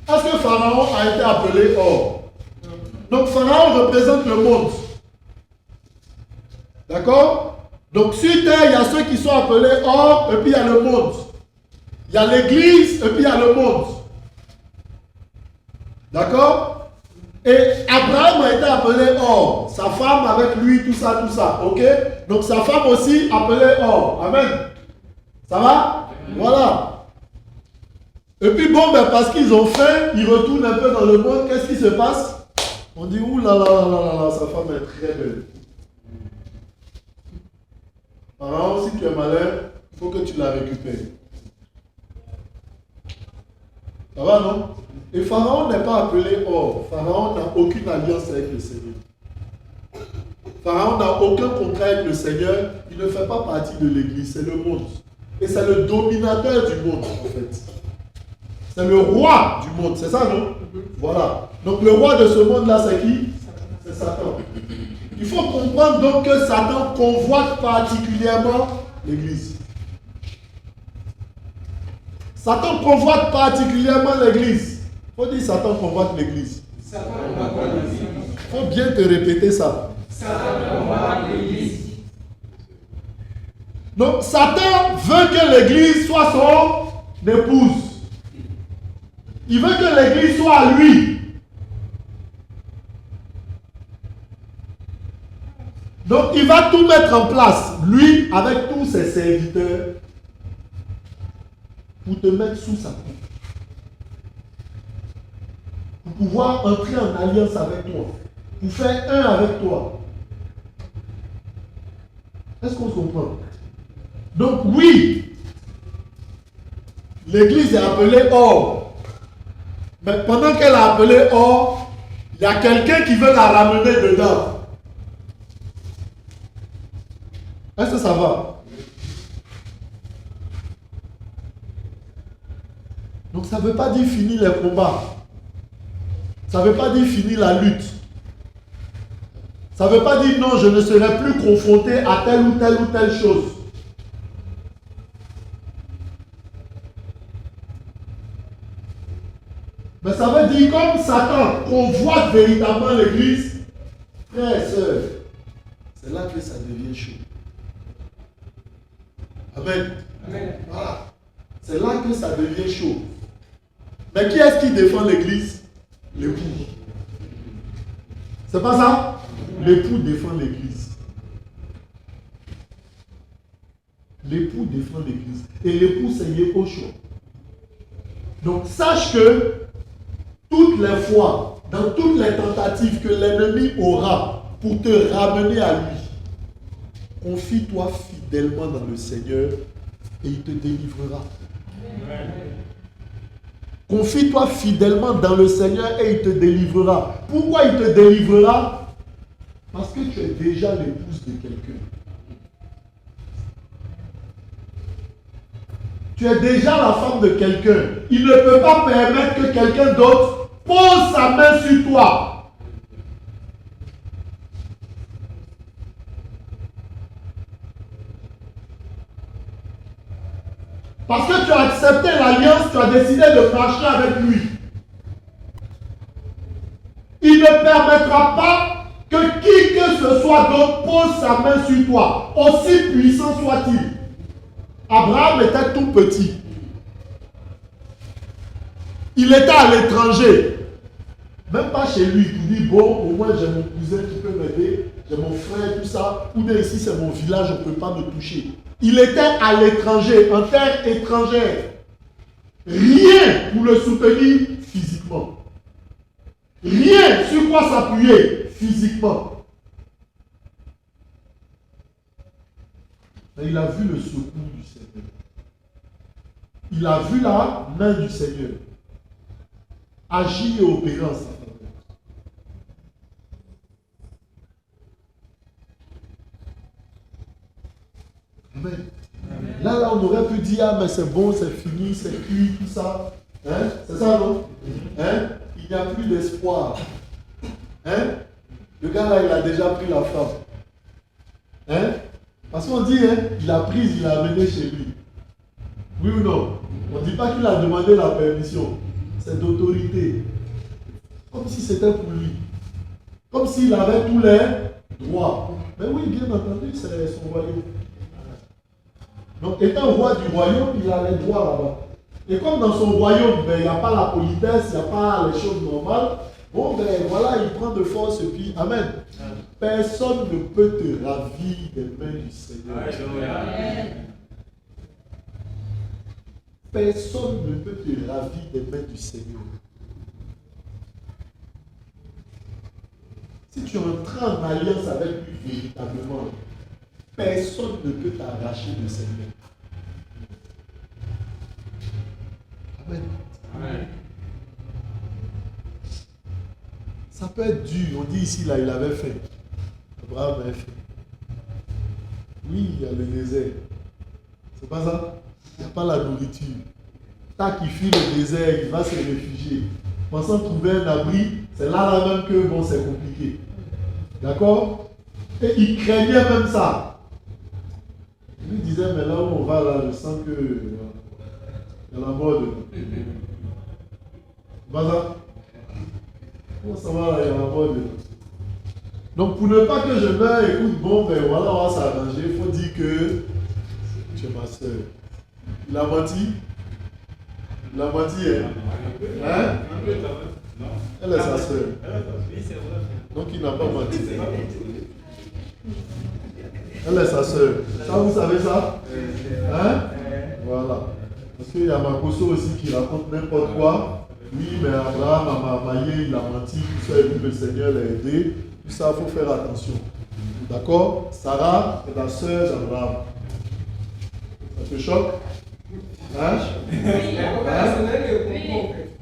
S1: est-ce que Pharaon a été appelé or? Donc Pharaon représente le monde. D'accord? Donc sur terre, il y a ceux qui sont appelés or, et puis il y a le monde. Il y a l'église, et puis il y a le monde. D'accord? Et Abraham a été appelé or. Sa femme avec lui, tout ça. Ok? Donc sa femme aussi appelée or. Amen. Ça va? Voilà. Et puis bon, ben, parce qu'ils ont faim, ils retournent un peu dans le monde. Qu'est-ce qui se passe? On dit, ouh là là là là là, sa femme est très belle. Alors, si tu es malin, il faut que tu la récupères. Ça va, non? Et Pharaon n'est pas appelé or. Pharaon n'a aucune alliance avec le Seigneur. Pharaon n'a aucun contrat avec le Seigneur. Il ne fait pas partie de l'église. C'est le monde. Et c'est le dominateur du monde, en fait. C'est le roi du monde. C'est ça, non? Voilà. Donc le roi de ce monde-là, c'est qui? C'est Satan. Il faut comprendre donc que Satan convoite particulièrement l'église. Satan convoite particulièrement l'église. Il faut dire Satan convoite l'église. Il faut bien te répéter ça. Satan convoite l'église. Donc Satan veut que l'église soit son épouse. Il veut que l'église soit à lui. Donc il va tout mettre en place, lui avec tous ses serviteurs, pour te mettre sous sa coupe. Pour pouvoir entrer en alliance avec toi, pour faire un avec toi. Est-ce qu'on se comprend? Donc oui, l'église est appelée or. Mais pendant qu'elle est appelée or, il y a quelqu'un qui veut la ramener dedans. Est-ce que ça va? Donc ça ne veut pas dire finir les combats. Ça ne veut pas dire finir la lutte. Ça ne veut pas dire non, je ne serai plus confronté à telle ou telle chose. Mais ça veut dire comme Satan convoite véritablement l'église, frères et sœurs, c'est là que ça devient chaud. Amen. Amen. Voilà. C'est là que ça devient chaud. Mais qui est-ce qui défend l'église? L'époux. C'est pas ça? L'époux défend l'église. L'époux défend l'église. Et l'époux, c'est Yehoshua. Donc sache que toutes les fois, dans toutes les tentatives que l'ennemi aura pour te ramener à lui, confie-toi fidèlement dans le Seigneur et il te délivrera. Amen. Confie-toi fidèlement dans le Seigneur et il te délivrera. Pourquoi il te délivrera? Parce que tu es déjà l'épouse de quelqu'un. Tu es déjà la femme de quelqu'un. Il ne peut pas permettre que quelqu'un d'autre pose sa main sur toi. Parce que tu as accepté l'alliance, tu as décidé de marcher avec lui. Il ne permettra pas que qui que ce soit d'autre pose sa main sur toi, aussi puissant soit-il. Abraham était tout petit. Il était à l'étranger. Même pas chez lui. Il dit, bon, au moins j'ai mon cousin qui peut m'aider, j'ai mon frère, tout ça. Ou bien ici c'est mon village, on ne peut pas me toucher. Il était à l'étranger, en terre étrangère. Rien pour le soutenir physiquement. Rien sur quoi s'appuyer physiquement. Mais il a vu le secours du Seigneur. Il a vu la main du Seigneur agir et opérer en sa faveur. Amen. Là, on aurait pu dire, ah, mais c'est bon, c'est fini, c'est cuit, tout ça. Hein? C'est ça, non? Hein? Il n'y a plus d'espoir. Hein? Le gars là, il a déjà pris la femme. Hein? Parce qu'on dit, hein, il l'a prise, il l'a amenée chez lui. Oui ou non? On ne dit pas qu'il a demandé la permission. C'est d'autorité. Comme si c'était pour lui. Comme s'il avait tous les droits. Mais oui, bien entendu, c'est son royaume. Donc, étant roi du royaume, il a les droits là-bas. Et comme dans son royaume, ben, il n'y a pas la politesse, il n'y a pas les choses normales, bon, ben voilà, il prend de force et puis, amen. Personne ne peut te ravir des mains du Seigneur. Amen. Personne ne peut te ravir des mains du Seigneur. Si tu entres en alliance avec lui véritablement, personne ne peut t'arracher de ses mains. Amen. Amen. Ça peut être dur. On dit ici, là, il avait faim. Abraham avait faim. Oui, il y a le désert. C'est pas ça? Il n'y a pas la nourriture. Tant qu'il fuit le désert, il va se réfugier. Pensant trouver un abri, c'est là même que bon, c'est compliqué. D'accord? Et il craignait même ça. Il lui disait, mais là où on va, là, je sens que il y a la mort. Pas ça? Comment ça va, là, il y a la mort. Donc, pour ne pas que je meure, écoute, bon, ben voilà, on va s'arranger. Il faut dire que tu es ma soeur. Il a menti? Il a menti, hein? Hein? Elle est sa soeur. Donc, il n'a pas menti. Elle est sa soeur. Ça, vous savez ça? Hein? Voilà. Parce qu'il y a Makoso aussi qui raconte n'importe quoi. Oui, mais Abraham a maillé, il a menti, tout ça, et puis le Seigneur l'a aidé. Tout ça, il faut faire attention. D'accord? Sarah est la sœur d'Abraham. Ça te choque? Hein?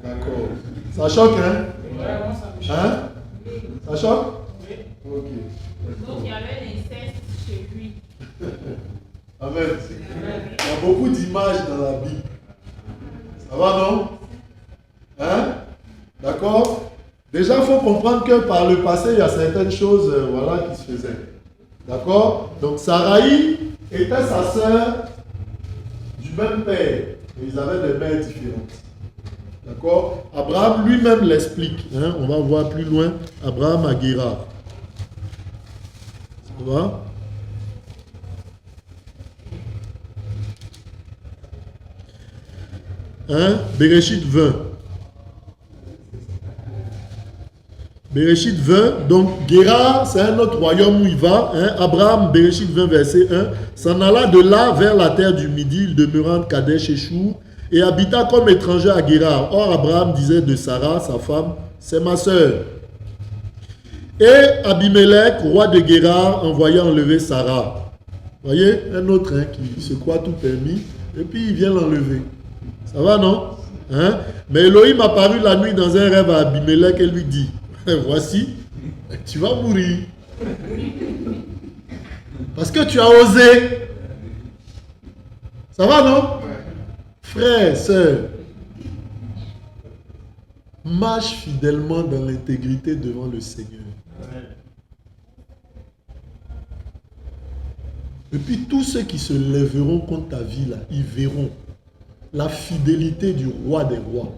S1: D'accord. Ça choque, hein? Hein? Ça choque? Ok.
S2: Donc il y avait l'inceste chez lui.
S1: Amen. Il y a beaucoup d'images dans la Bible. Ça va, non? Hein? D'accord? Déjà, il faut comprendre que par le passé, il y a certaines choses voilà, qui se faisaient. D'accord? Donc, Sarai était sa sœur du même père. Mais ils avaient des mères différentes. D'accord? Abraham lui-même l'explique. Hein? On va voir plus loin. Abraham à Guérard. Ça va? Hein? Bereshit 20. Bereshit 20, donc Guérard, c'est un autre royaume où il va. Hein? Abraham, Bereshit 20, verset 1, s'en alla de là vers la terre du Midi, il demeura en Kadesh et Chour, et habita comme étranger à Guérard. Or, Abraham disait de Sarah, sa femme, c'est ma sœur. Et Abimelech, roi de Guérard, envoya enlever Sarah. Vous voyez, un autre qui se croit tout permis, et puis il vient l'enlever. Ça va, non? Hein? Mais Elohim apparut la nuit dans un rêve à Abimelech et lui dit, voici, tu vas mourir. Parce que tu as osé. Ça va, non? Frère, sœur, marche fidèlement dans l'intégrité devant le Seigneur. Et puis tous ceux qui se lèveront contre ta vie, là, ils verront la fidélité du roi des rois.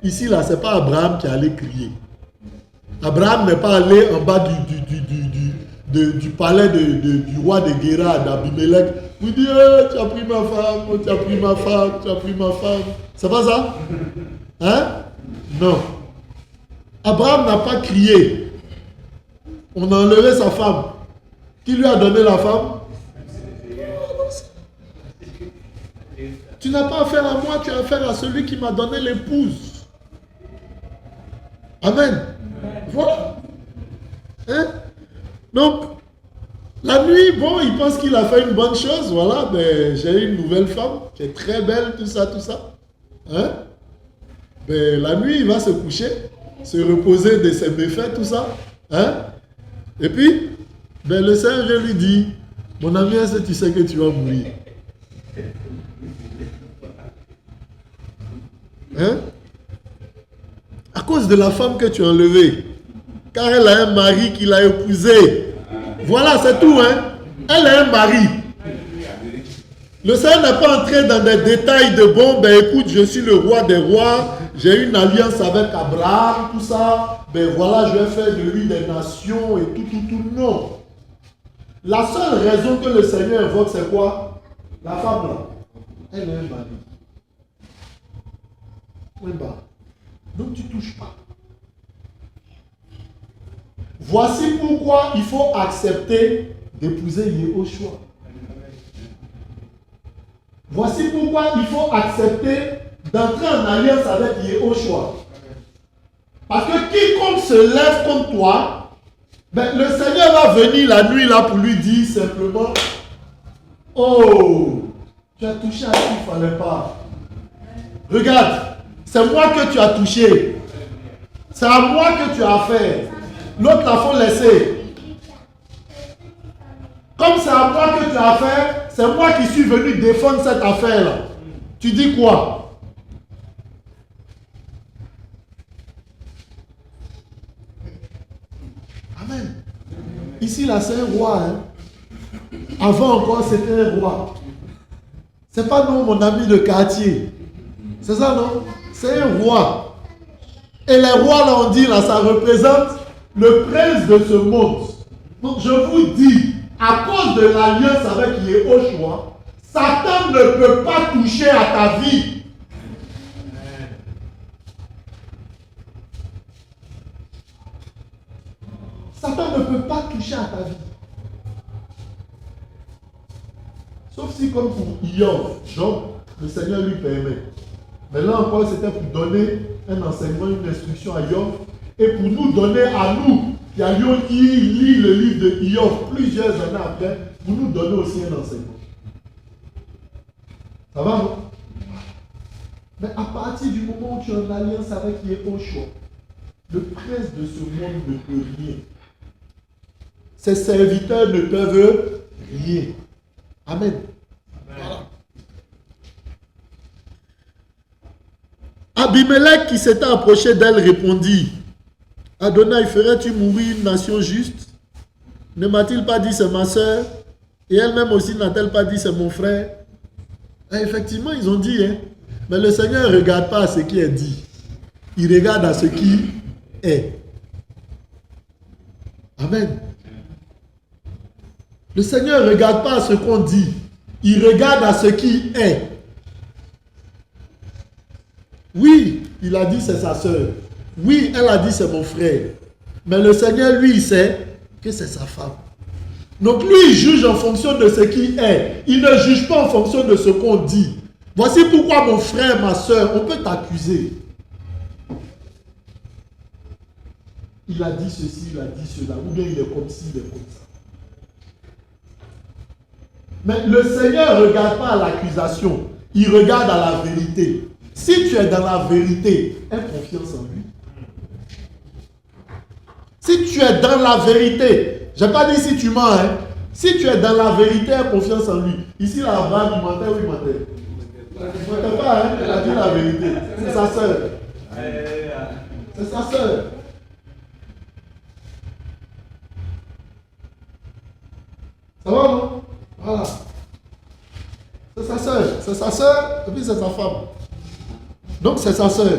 S1: Ici, là, ce n'est pas Abraham qui est allé crier. Abraham n'est pas allé en bas du palais du roi de Guérard, d'Abimelech, pour dire hey, tu as pris ma femme, tu as pris ma femme, tu as pris ma femme. C'est pas ça? Hein? Non. Abraham n'a pas crié. On a enlevé sa femme. Qui lui a donné la femme? Tu n'as pas affaire à moi, tu as affaire à celui qui m'a donné l'épouse. Amen. Voilà. Hein? Donc, la nuit, bon, il pense qu'il a fait une bonne chose. Voilà, ben, j'ai une nouvelle femme qui est très belle, tout ça, tout ça. Hein? Ben, la nuit, il va se coucher, se reposer de ses méfaits, tout ça. Hein? Et puis, ben, le Seigneur lui dit, mon ami, est-ce que tu sais que tu vas mourir? Hein? À cause de la femme que tu as enlevée. Car elle a un mari qui l'a épousée. Voilà, c'est tout. Hein? Elle a un mari. Le Seigneur n'est pas entré dans des détails de bon, ben écoute, je suis le roi des rois, j'ai une alliance avec Abraham, tout ça. Ben voilà, je vais faire de lui des nations et tout. Non. La seule raison que le Seigneur invoque, c'est quoi? La femme là. Elle a un mari. Donc tu ne touches pas. Voici pourquoi il faut accepter d'épouser Yehoshua. Voici pourquoi il faut accepter d'entrer en alliance avec Yehoshua. Parce que quiconque se lève contre toi, ben, le Seigneur va venir la nuit là pour lui dire simplement, oh, tu as touché à ce qu'il ne fallait pas. Regarde. C'est moi que tu as touché. C'est à moi que tu as affaire. L'autre, il faut laisser. Comme c'est à moi que tu as affaire, c'est moi qui suis venu défendre cette affaire-là. Tu dis quoi? Amen. Ici, là, c'est un roi. Hein? Avant encore, c'était un roi. C'est pas non, mon ami de quartier. C'est ça, non? C'est un roi. Et les rois, là, on dit, là, ça représente le prince de ce monde. Donc, je vous dis, à cause de l'alliance avec Yehoshua, Satan ne peut pas toucher à ta vie. Satan ne peut pas toucher à ta vie. Sauf si, comme pour Job, le Seigneur lui permet. Mais là encore, c'était pour donner un enseignement, une instruction à Iov, et pour nous donner à nous, qui allions lire le livre de Iov plusieurs années après, pour nous donner aussi un enseignement. Ça va, non? Mais à partir du moment où tu es en alliance avec Yehoshua, le prince de ce monde ne peut rien. Ses serviteurs ne peuvent rien. Amen. Voilà. Abimelech qui s'était approché d'elle répondit, Adonai, ferais-tu mourir une nation juste? Ne m'a-t-il pas dit c'est ma soeur? Et elle-même aussi n'a-t-elle pas dit c'est mon frère? Et effectivement, ils ont dit, hein, mais le Seigneur ne regarde pas à ce qui est dit. Il regarde à ce qui est. Amen. Le Seigneur ne regarde pas à ce qu'on dit. Il regarde à ce qui est. Oui, il a dit c'est sa soeur. Oui, elle a dit c'est mon frère. Mais le Seigneur, lui, il sait que c'est sa femme. Donc lui, il juge en fonction de ce qui est. Il ne juge pas en fonction de ce qu'on dit. Voici pourquoi mon frère, ma soeur, on peut t'accuser. Il a dit ceci, il a dit cela. Ou bien il est comme ci, il est comme ça. Mais le Seigneur ne regarde pas à l'accusation. Il regarde à la vérité. Si tu es dans la vérité, aie confiance en lui. Si tu es dans la vérité, je n'ai pas dit si tu mens, hein. Si tu es dans la vérité, aie confiance en lui. Ici, là, Abraham, il mentait ou il mentait? Il ne mentait pas, hein. Il a dit la vérité. C'est sa soeur. C'est sa soeur. Ça va, non? Voilà. C'est sa soeur. C'est sa soeur, et puis c'est sa femme. Donc c'est sa soeur.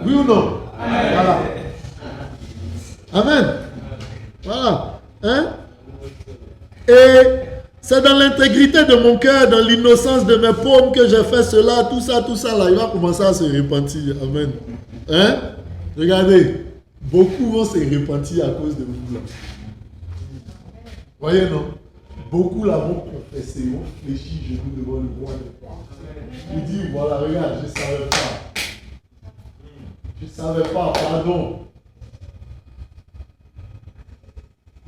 S1: Oui ou non? Voilà. Amen. Voilà. Hein? Et c'est dans l'intégrité de mon cœur, dans l'innocence de mes paumes que j'ai fait cela, tout ça là. Il va commencer à se repentir. Amen. Hein? Regardez. Beaucoup vont se repentir à cause de vous là. Voyez, non? Beaucoup là vont confesser, vont fléchir genoux devant le roi des rois. Il dit, voilà, regarde, je ne savais pas. Je ne savais pas, pardon.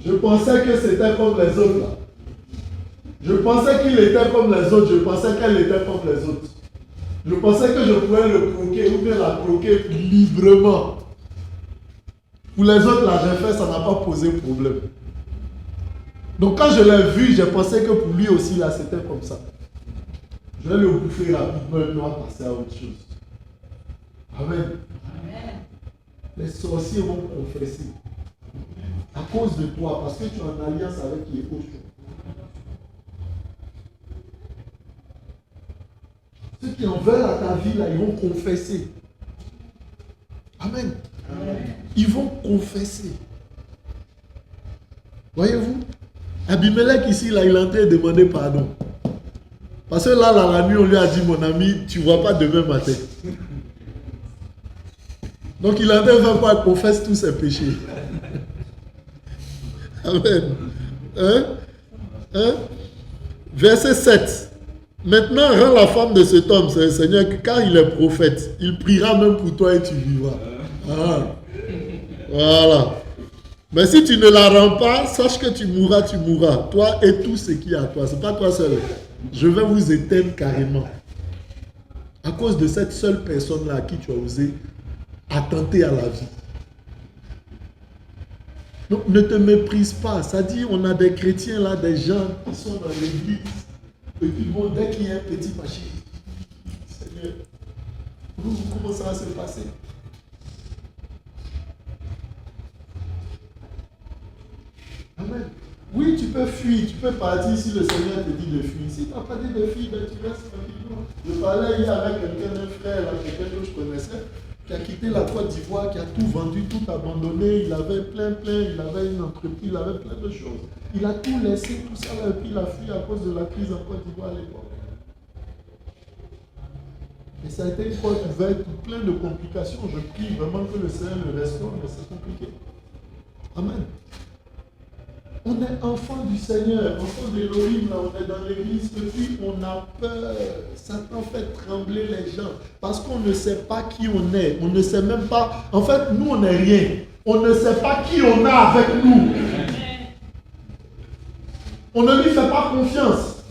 S1: Je pensais que c'était comme les autres là. Je pensais qu'il était comme les autres, je pensais qu'elle était comme les autres. Je pensais que je pouvais le croquer ou bien la croquer librement. Pour les autres là, j'ai fait, ça n'a pas posé problème. Donc quand je l'ai vu, j'ai pensé que pour lui aussi là, c'était comme ça. Je vais le bouffer rapidement et puis on va passer à autre chose. Amen. Amen. Les sorciers vont confesser. À cause de toi, parce que tu es en alliance avec les autres. Ceux qui en veulent à ta vie là, ils vont confesser. Amen. Amen. Ils vont confesser. Voyez-vous? Abimelech ici, là, il est en train de demander pardon. Parce que là, la nuit, on lui a dit, mon ami, tu ne vois pas demain matin. Donc il est en train de faire quoi? Il confesse tous ses péchés. Amen. Hein? Hein? Verset 7. Maintenant, rends la femme de cet homme, c'est le Seigneur, car il est prophète. Il priera même pour toi et tu vivras. Ah. Voilà. Mais si tu ne la rends pas, sache que tu mourras, toi et tout ce qui est à toi. Ce n'est pas toi seul. Je vais vous éteindre carrément. À cause de cette seule personne-là à qui tu as osé attenter à la vie. Donc ne te méprise pas. Ça dit, on a des chrétiens là, des gens qui sont dans l'église. Et puis bon, dès qu'il y a un petit machin, Seigneur, comment ça va se passer? Amen. Oui, tu peux fuir, tu peux partir si le Seigneur te dit de fuir. Si tu n'as pas dit de fuir, ben tu restes tranquillement. Je parlais hier avec quelqu'un, un frère, quelqu'un que je connaissais, qui a quitté la Côte d'Ivoire, qui a tout vendu, tout abandonné. Il avait plein, il avait une entreprise, il avait plein de choses. Il a tout laissé, tout ça, là, et puis il a fui à cause de la crise en Côte d'Ivoire à l'époque. Et ça a été une porte ouverte, plein de complications. Je prie vraiment que le Seigneur le restaure, mais c'est compliqué. Amen. On est enfant du Seigneur, enfant d'Élohim, là, on est dans l'église, et puis on a peur. Satan fait trembler les gens parce qu'on ne sait pas qui on est. On ne sait même pas. En fait, nous, on n'est rien. On ne sait pas qui on a avec nous. On ne lui fait pas confiance.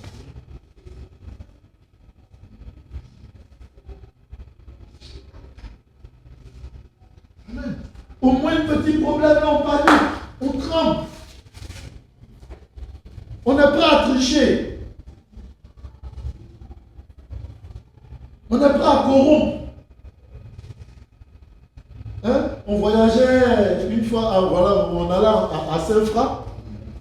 S1: Amen. Au moins un petit problème, là, on panique, on tremble. On est prêt à tricher. On est prêt à corrompre. Hein? On voyageait une fois, voilà, on allait à Saint-Fra,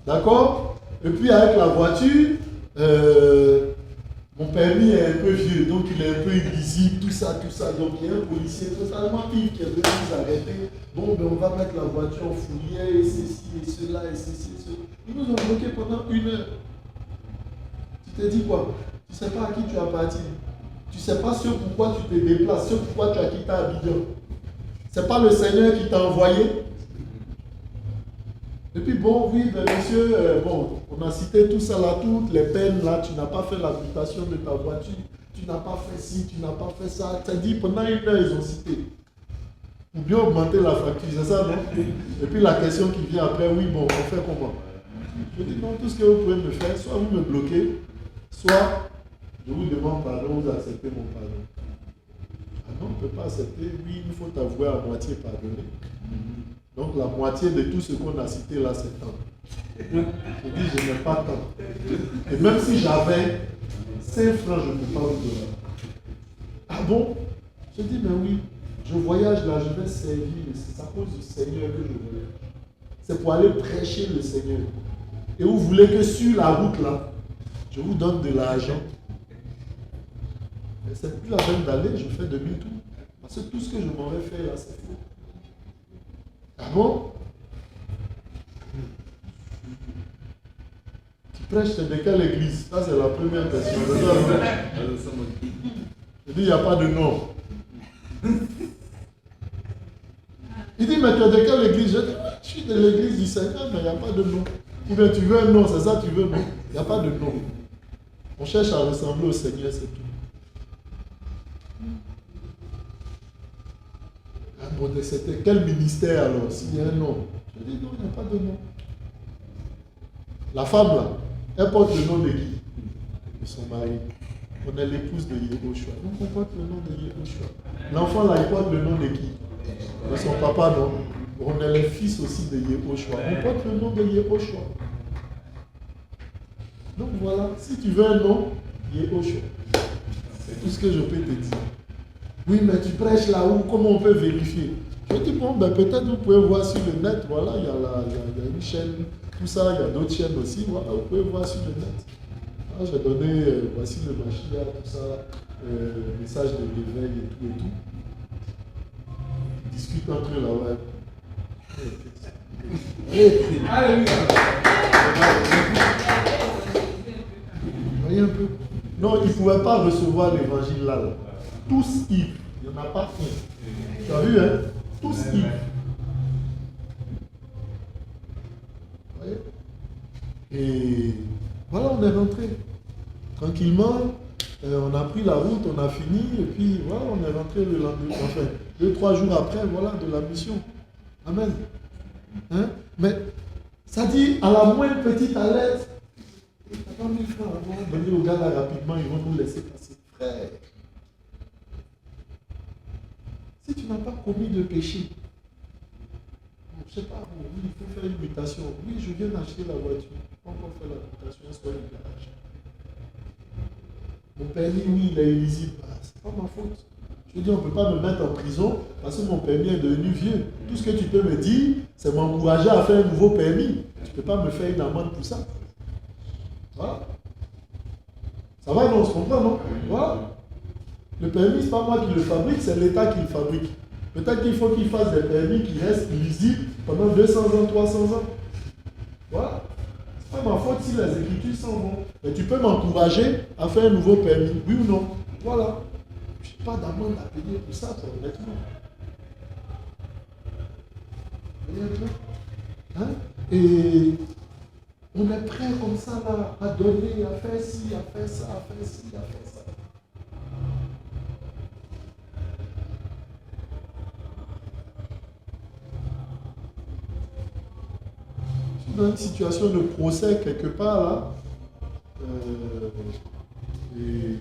S1: d'accord? Et puis avec la voiture, mon permis est un peu vieux, donc il est un peu illisible, tout ça. Donc il y a un policier totalement vif qui est venu nous arrêter. Bon, ben on va mettre la voiture en fourrière, et ceci, et cela, et ceci, et cela. Ils nous ont bloqué pendant 1 heure. Tu te dis quoi? Tu ne sais pas à qui tu appartiens. Tu ne sais pas ce pourquoi tu te déplaces, ce pourquoi tu as quitté Abidjan. Ce n'est pas le Seigneur qui t'a envoyé. Et puis bon, oui, ben monsieur, bon, on a cité tout ça là, toutes les peines là, tu n'as pas fait l'habitation de ta voiture, tu n'as pas fait ci, tu n'as pas fait ça. Tu as dit pendant 1 heure, ils ont cité. Ou bien augmenter la facture, c'est ça, non? Et puis la question qui vient après, oui, bon, on fait comment? Je dis non, tout ce que vous pouvez me faire, soit vous me bloquez, soit je vous demande pardon, vous acceptez mon pardon. Ah non, on ne peut pas accepter, oui, il faut t'avouer à moitié pardonner. Donc la moitié de tout ce qu'on a cité là, c'est temps. Je dis, je n'ai pas temps. Et même si j'avais 5 francs, je ne peux pas vous donner. Ah bon? Je dis, mais oui, je voyage là, je vais servir, c'est à cause du Seigneur que je voyage. C'est pour aller prêcher le Seigneur. Et vous voulez que sur la route là, je vous donne de l'argent. Mais c'est plus la peine d'aller, je fais demi-tour. Parce que tout ce que je m'aurais fait là, c'est faux. Ah bon? Tu prêches de quelle église? Ça c'est la première question. Je dis, il n'y a pas de nom. Il dit, mais tu es de quelle église? Je dis, je suis de l'église du Seigneur, mais il n'y a pas de nom. Ou bien tu veux un nom, c'est ça tu veux, non? Il n'y a pas de nom. On cherche à ressembler au Seigneur, c'est tout. Ah bon, c'était quel ministère alors? S'il y a un nom. Je dis, non, il n'y a pas de nom. La femme là, elle porte le nom de qui? De son mari. On est l'épouse de Yehoshua. Donc on porte le nom de Yehoshua. L'enfant là, il porte le nom de qui? De son papa, non? On est les fils aussi de Yehoshua. On porte le nom de Yehoshua. Donc voilà, si tu veux un nom, Yehoshua. C'est tout ce que je peux te dire. Oui, mais tu prêches là où? Comment on peut vérifier? Je dis, bon, ben peut-être vous pouvez voir sur le net. Voilà, il y a une chaîne, tout ça, il y a d'autres chaînes aussi. Voilà, vous pouvez voir sur le net. Ah, j'ai donné, voici le Machia, tout ça, message de l'éveil et tout. Ils discutent entre eux là, ouais. Alléluia. Voyez un peu. Non, ils ne pouvaient pas recevoir l'évangile là. Tous ivres. Il n'y en a pas un. Tu as vu, hein? Tous ivres. Voyez? Et voilà, on est rentré. Tranquillement, on a pris la route, on a fini, et puis voilà, on est rentré le lendemain. Enfin, 2-3 jours après, voilà, de la mission. Amen. Hein? Mais ça dit, à la moindre petite alerte, attends, mes frères, on va venir au gars là rapidement, ils vont nous laisser passer. Frère, si tu n'as pas commis de péché, je ne sais pas, oui, il faut faire une mutation. Oui, je viens d'acheter la voiture. On va faire la mutation, soit le garage. Mon permis, oui, il est illisible. Ah, c'est pas ma faute. Je dis, on ne peut pas me mettre en prison parce que mon permis est devenu vieux. Tout ce que tu peux me dire, c'est m'encourager à faire un nouveau permis. Tu ne peux pas me faire une amende pour ça. Voilà. Ça va, non, on se comprend, non? Voilà. Le permis, ce n'est pas moi qui le fabrique, c'est l'État qui le fabrique. Peut-être qu'il faut qu'il fasse des permis qui restent lisibles pendant 200 ans, 300 ans. Voilà. Ce n'est pas ma faute si les écritures s'en vont. Mais tu peux m'encourager à faire un nouveau permis, oui ou non? Voilà. Je n'ai pas d'amende à payer pour ça, honnêtement. Vous voyez un peu? Hein? Et On est prêt comme ça là, à donner, à faire ci, à faire ça, à faire ci, à faire ça. Je suis dans une situation de procès quelque part là. Et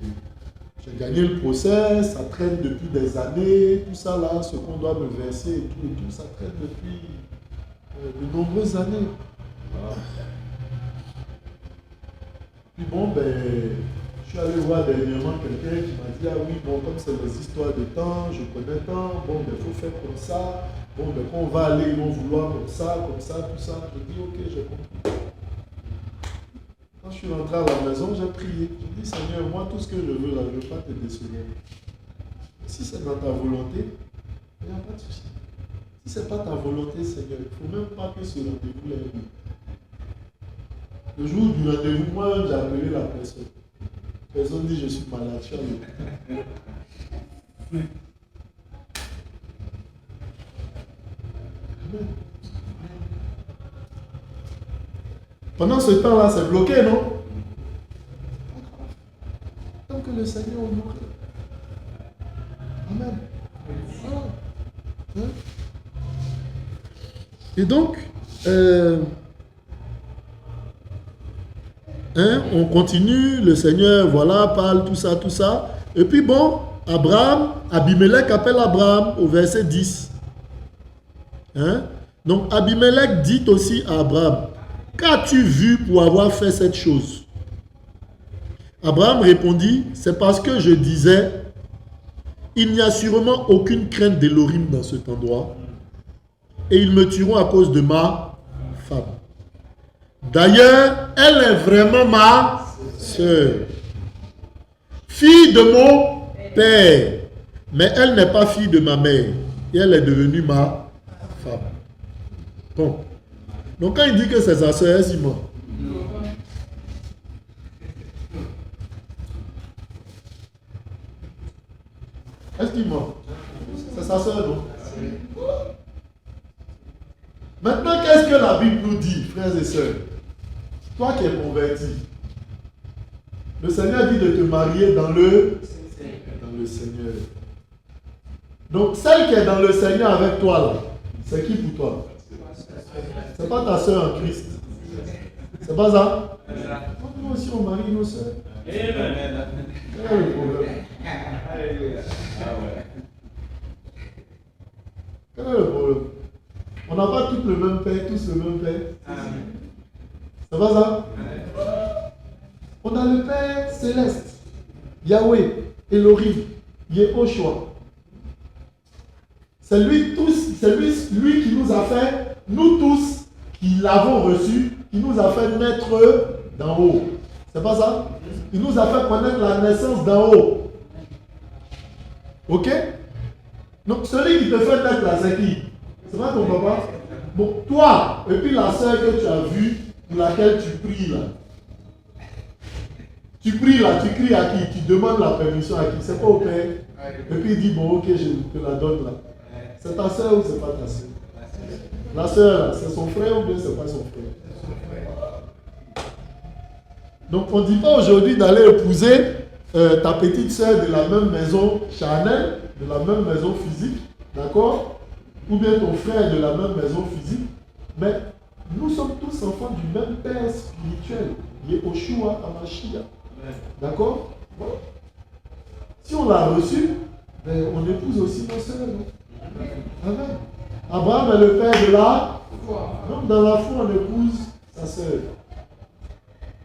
S1: j'ai gagné le procès, ça traîne depuis des années, tout ça là, ce qu'on doit me verser et tout, ça traîne depuis de nombreuses années. Voilà. Puis bon, je suis allé voir dernièrement quelqu'un qui m'a dit, ah oui, bon, comme c'est des histoires de temps, je connais tant, bon, il faut faire comme ça, bon, quand on va aller, ils vont vouloir comme ça, tout ça. Je dis, ok, j'ai compris. Quand je suis rentré à la maison, j'ai prié. J'ai dit, Seigneur, moi, tout ce que je veux là, je ne veux pas te décevoir. Si c'est dans ta volonté, il n'y a pas de souci. Si ce n'est pas ta volonté, Seigneur, il ne faut même pas que ce rendez-vous ait lieu. Le jour du rendez-vous, moi, j'ai appelé la personne. La personne dit, je suis malade, je suis à l'hôpital. Amen. Pendant ce temps-là, c'est bloqué, non? Tant que le Seigneur honorait. Amen. Voilà. Et donc, on continue, le Seigneur, voilà, parle, tout ça. Et puis bon, Abimelech appelle Abraham au verset 10. Donc Abimelech dit aussi à Abraham, qu'as-tu vu pour avoir fait cette chose? Abraham répondit, c'est parce que je disais, il n'y a sûrement aucune crainte d'Élohim dans cet endroit, et ils me tueront à cause de ma femme. D'ailleurs, elle est vraiment ma sœur, fille de mon père, mais elle n'est pas fille de ma mère, et elle est devenue ma femme. Bon. Donc quand il dit que c'est sa sœur, est-ce qu'il ment? Est-ce qu'il ment? C'est sa sœur, non? Maintenant, qu'est-ce que la Bible nous dit, frères et sœurs? Toi qui es converti, le Seigneur dit de te marier dans le Seigneur. Donc, celle qui est dans le Seigneur avec toi, là, c'est qui pour toi? C'est pas ta soeur en Christ. C'est pas ça? Nous aussi, on marie nos soeurs. Quel est le problème? Quel est le problème? On n'a pas tous le même père, C'est pas ça? On a le Père céleste, Yahweh, Elohim, Yehoshua. C'est lui qui nous a fait, nous tous qui l'avons reçu, qui nous a fait naître d'en haut. C'est pas ça? Il nous a fait connaître la naissance d'en haut. Ok? Donc celui qui te fait naître là, c'est qui? C'est pas ton papa? Bon, toi, et puis la sœur que tu as vue, pour laquelle tu pries là. Tu pries là, tu cries à qui? Tu demandes la permission à qui? C'est pas au Père. Et puis il dit, bon ok, je te la donne là. C'est ta sœur ou c'est pas ta sœur? La sœur là, c'est son frère ou bien c'est pas son frère? Donc on ne dit pas aujourd'hui d'aller épouser ta petite sœur de la même maison charnelle, de la même maison physique, d'accord? Ou bien ton frère de la même maison physique. Mais nous sommes tous enfants du même Père spirituel, Yehoshua Hamashiach. D'accord? Voilà. Si on l'a reçu, on épouse aussi nos sœurs. Amen. Abraham est le père de la foi. Donc dans la foi, on épouse sa sœur.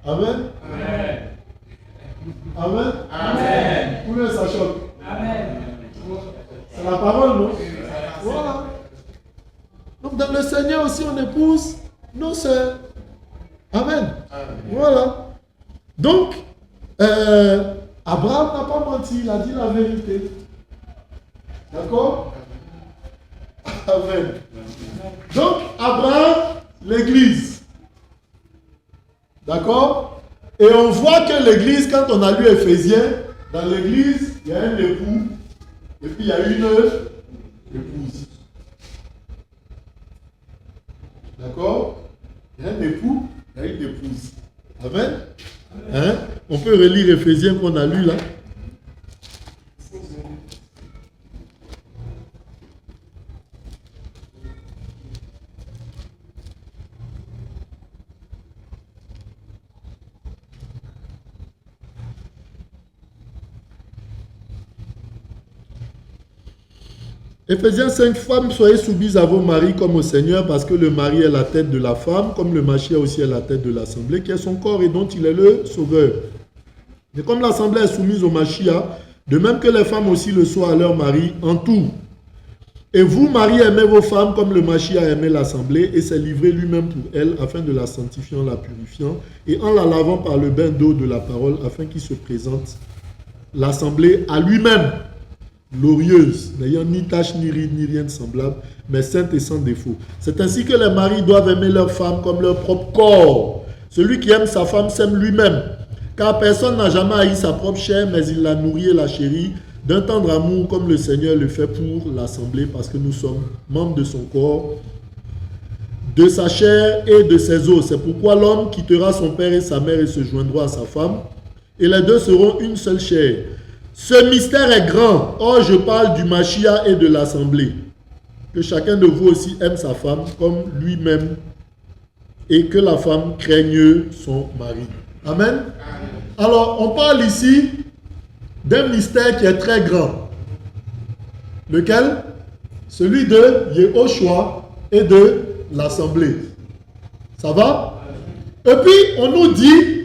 S1: Amen. Amen. Amen. Amen. Ou bien ça choque? Amen. C'est la parole, non? Voilà. Donc dans le Seigneur aussi, on épouse nos sœurs. Amen. Amen. Voilà. Donc, Abraham n'a pas menti, il a dit la vérité. D'accord? Amen. Donc, Abraham, l'église. D'accord? Et on voit que l'église, quand on a lu Éphésiens, dans l'église, il y a un époux, et puis il y a une épouse. D'accord? Il y a un époux, Il y a une épouse. Amen. Hein? On peut relire Éphésiens qu'on a lu là. Éphésiens 5, femmes, soyez soumises à vos maris comme au Seigneur, parce que le mari est la tête de la femme, comme le Mashiach aussi est la tête de l'assemblée, qui est son corps et dont il est le sauveur. Et comme l'assemblée est soumise au Mashiach, de même que les femmes aussi le soient à leur mari en tout. Et vous, maris, aimez vos femmes comme le Mashiach a aimé l'assemblée et s'est livré lui-même pour elle, afin de la sanctifiant, la purifiant, et en la lavant par le bain d'eau de la parole, afin qu'il se présente l'assemblée à lui-même, glorieuse, n'ayant ni tache, ni ride, ni rien de semblable, mais sainte et sans défaut. C'est ainsi que les maris doivent aimer leurs femmes comme leur propre corps. Celui qui aime sa femme s'aime lui-même, car personne n'a jamais haï sa propre chair, mais il la nourrit et la chérit d'un tendre amour comme le Seigneur le fait pour l'assemblée, parce que nous sommes membres de son corps, de sa chair et de ses os. C'est pourquoi l'homme quittera son père et sa mère et se joindra à sa femme, et les deux seront une seule chair. Ce mystère est grand. Or, je parle du Mashiach et de l'assemblée. Que chacun de vous aussi aime sa femme comme lui-même, et que la femme craigne son mari. Amen. Alors, on parle ici d'un mystère qui est très grand. Lequel? Celui de Yehoshua et de l'assemblée. Ça va? Et puis, on nous dit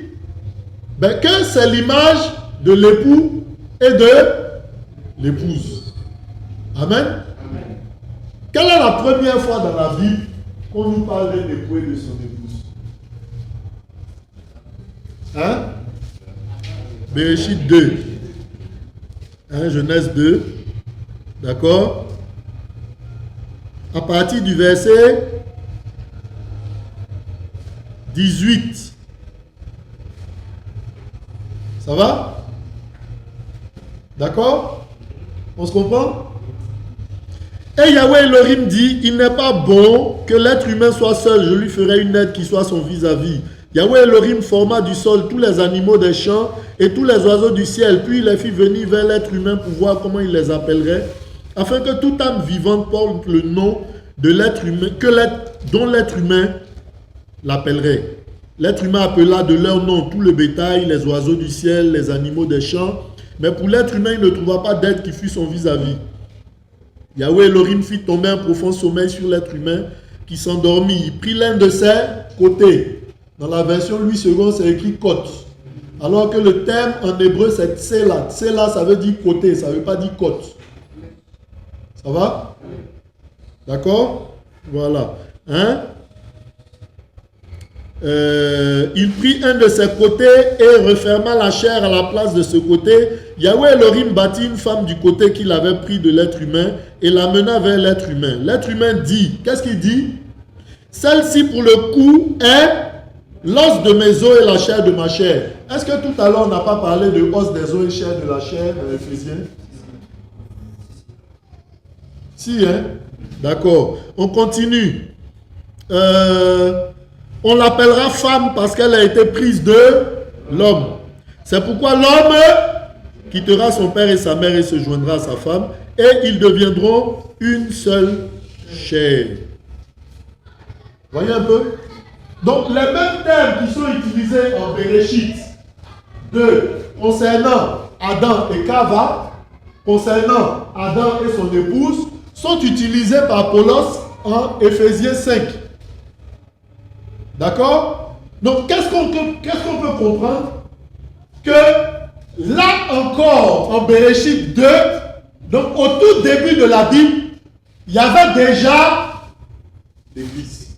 S1: que c'est l'image de l'époux et de l'épouse. Amen. Amen. Quelle est la première fois dans la Bible qu'on nous parle d'un époux et de son épouse? Hein? Bereshit 2. Hein, Genèse 2. D'accord? À partir du verset 18. Ça va? D'accord? On se comprend? Et Yahweh Elohim dit, il n'est pas bon que l'être humain soit seul, je lui ferai une aide qui soit son vis-à-vis. Yahweh Elohim forma du sol tous les animaux des champs et tous les oiseaux du ciel, puis il les fit venir vers l'être humain pour voir comment il les appellerait, afin que toute âme vivante porte le nom de l'être humain, dont l'être humain l'appellerait. L'être humain appela de leur nom tout le bétail, les oiseaux du ciel, les animaux des champs, mais pour l'être humain, il ne trouva pas d'aide qui fût son vis-à-vis. Yahweh Elohim fit tomber un profond sommeil sur l'être humain qui s'endormit. Il prit l'un de ses côtés. Dans la version Louis II, c'est écrit côte. Alors que le terme en hébreu, c'est tsela. Tsela, ça veut dire côté, ça ne veut pas dire côte. Ça va? D'accord? Voilà. Hein? Il prit un de ses côtés et referma la chair à la place de ce côté. Yahweh Elohim bâtit une femme du côté qu'il avait pris de l'être humain et l'amena vers l'être humain. L'être humain dit, qu'est-ce qu'il dit? Celle-ci pour le coup est l'os de mes os et la chair de ma chair. Est-ce que tout à l'heure on n'a pas parlé de os des os et chair de la chair dans Éphésiens? Si, hein? D'accord. On continue. On l'appellera femme parce qu'elle a été prise de l'homme. C'est pourquoi l'homme quittera son père et sa mère et se joindra à sa femme et ils deviendront une seule chair. Voyez un peu? Donc les mêmes termes qui sont utilisés en Bereshit 2 concernant Adam et Chava, concernant Adam et son épouse, sont utilisés par Apollos en Éphésiens 5. D'accord? Donc, qu'est-ce qu'on peut comprendre? Que là encore, en Bereshit 2, donc au tout début de la Bible, il y avait déjà l'Église.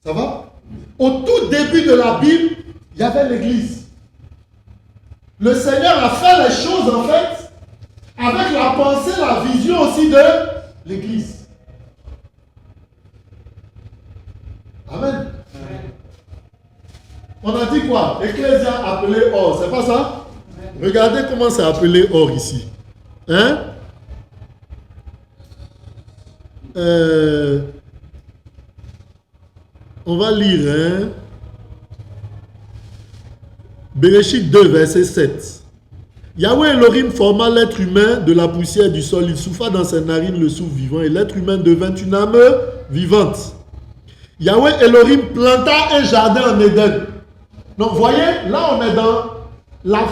S1: Ça va? Au tout début de la Bible, il y avait l'Église. Le Seigneur a fait les choses, en fait, avec la pensée, la vision aussi de l'Église. Amen. On a dit quoi? Ecclésia appelé or, c'est pas ça? Regardez comment c'est appelé or ici. Hein? On va lire, hein. Bereshit 2, verset 7. Yahweh Elohim forma l'être humain de la poussière du sol. Il souffla dans ses narines le souffle vivant et l'être humain devint une âme vivante. Yahweh Elohim planta un jardin en Éden. Donc, voyez, là on est dans la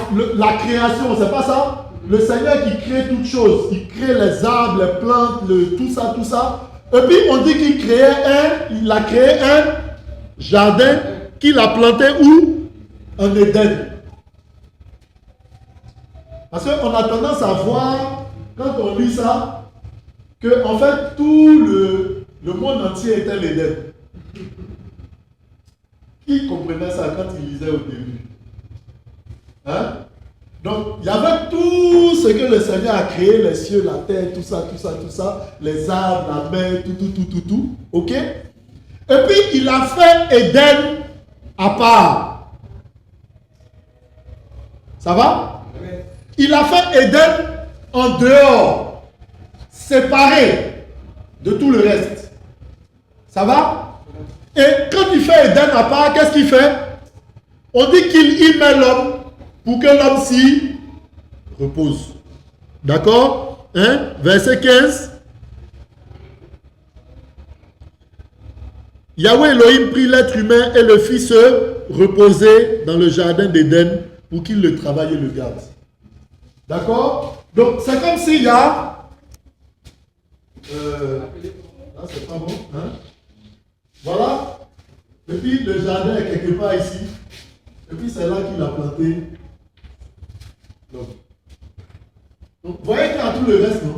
S1: création, c'est pas ça? Le Seigneur qui crée toutes choses. Il crée les arbres, les plantes, tout ça, tout ça. Et puis on dit qu'il a créé un jardin qu'il a planté où? En Éden. Parce qu'on a tendance à voir, quand on lit ça, que en fait tout le monde entier était l'Éden. Qui comprenait ça quand il lisait au début? Hein? Donc, il y avait tout ce que le Seigneur a créé, les cieux, la terre, tout ça, les arbres, la mer, tout. Ok? Et puis, il a fait Éden à part. Ça va? Il a fait Éden en dehors, séparé de tout le reste. Ça va? Et quand il fait Éden à part, qu'est-ce qu'il fait? On dit qu'il y met l'homme pour que l'homme s'y repose. D'accord? Hein? Verset 15. Yahweh Elohim prit l'être humain et le fit se reposer dans le jardin d'Éden pour qu'il le travaille et le garde. D'accord? Donc, c'est comme s'il y a... là, c'est pas bon. Hein? Voilà. Et puis, le jardin est quelque part ici. Et puis, c'est là qu'il a planté. Donc, vous voyez qu'il y a tout le reste, non?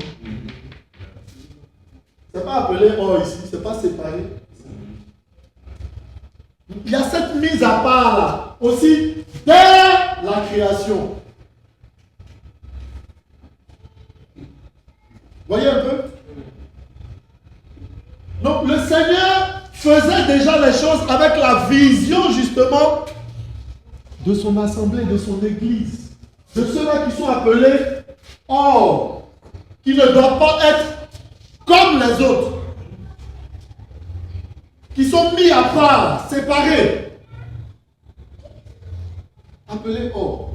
S1: C'est pas appelé or ici, c'est pas séparé. Il y a cette mise à part là, aussi, dès la création. Voyez un peu? Donc le Seigneur faisait déjà les choses avec la vision justement de son assemblée, de son église. De ceux-là qui sont appelés or, qui ne doivent pas être comme les autres. Qui sont mis à part, séparés. Appelés or.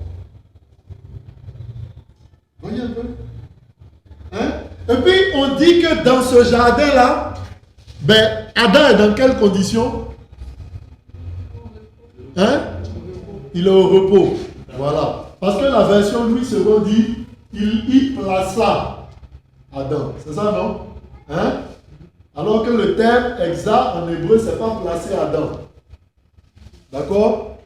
S1: Voyez un peu? Hein? Et puis on dit que dans ce jardin-là, ben, Adam est dans quelles conditions? Hein? Il est au repos. Voilà. Parce que la version Louis II dit, il y plaça Adam. C'est ça, non? Hein? Alors que le terme exact en hébreu, c'est pas placer Adam. D'accord?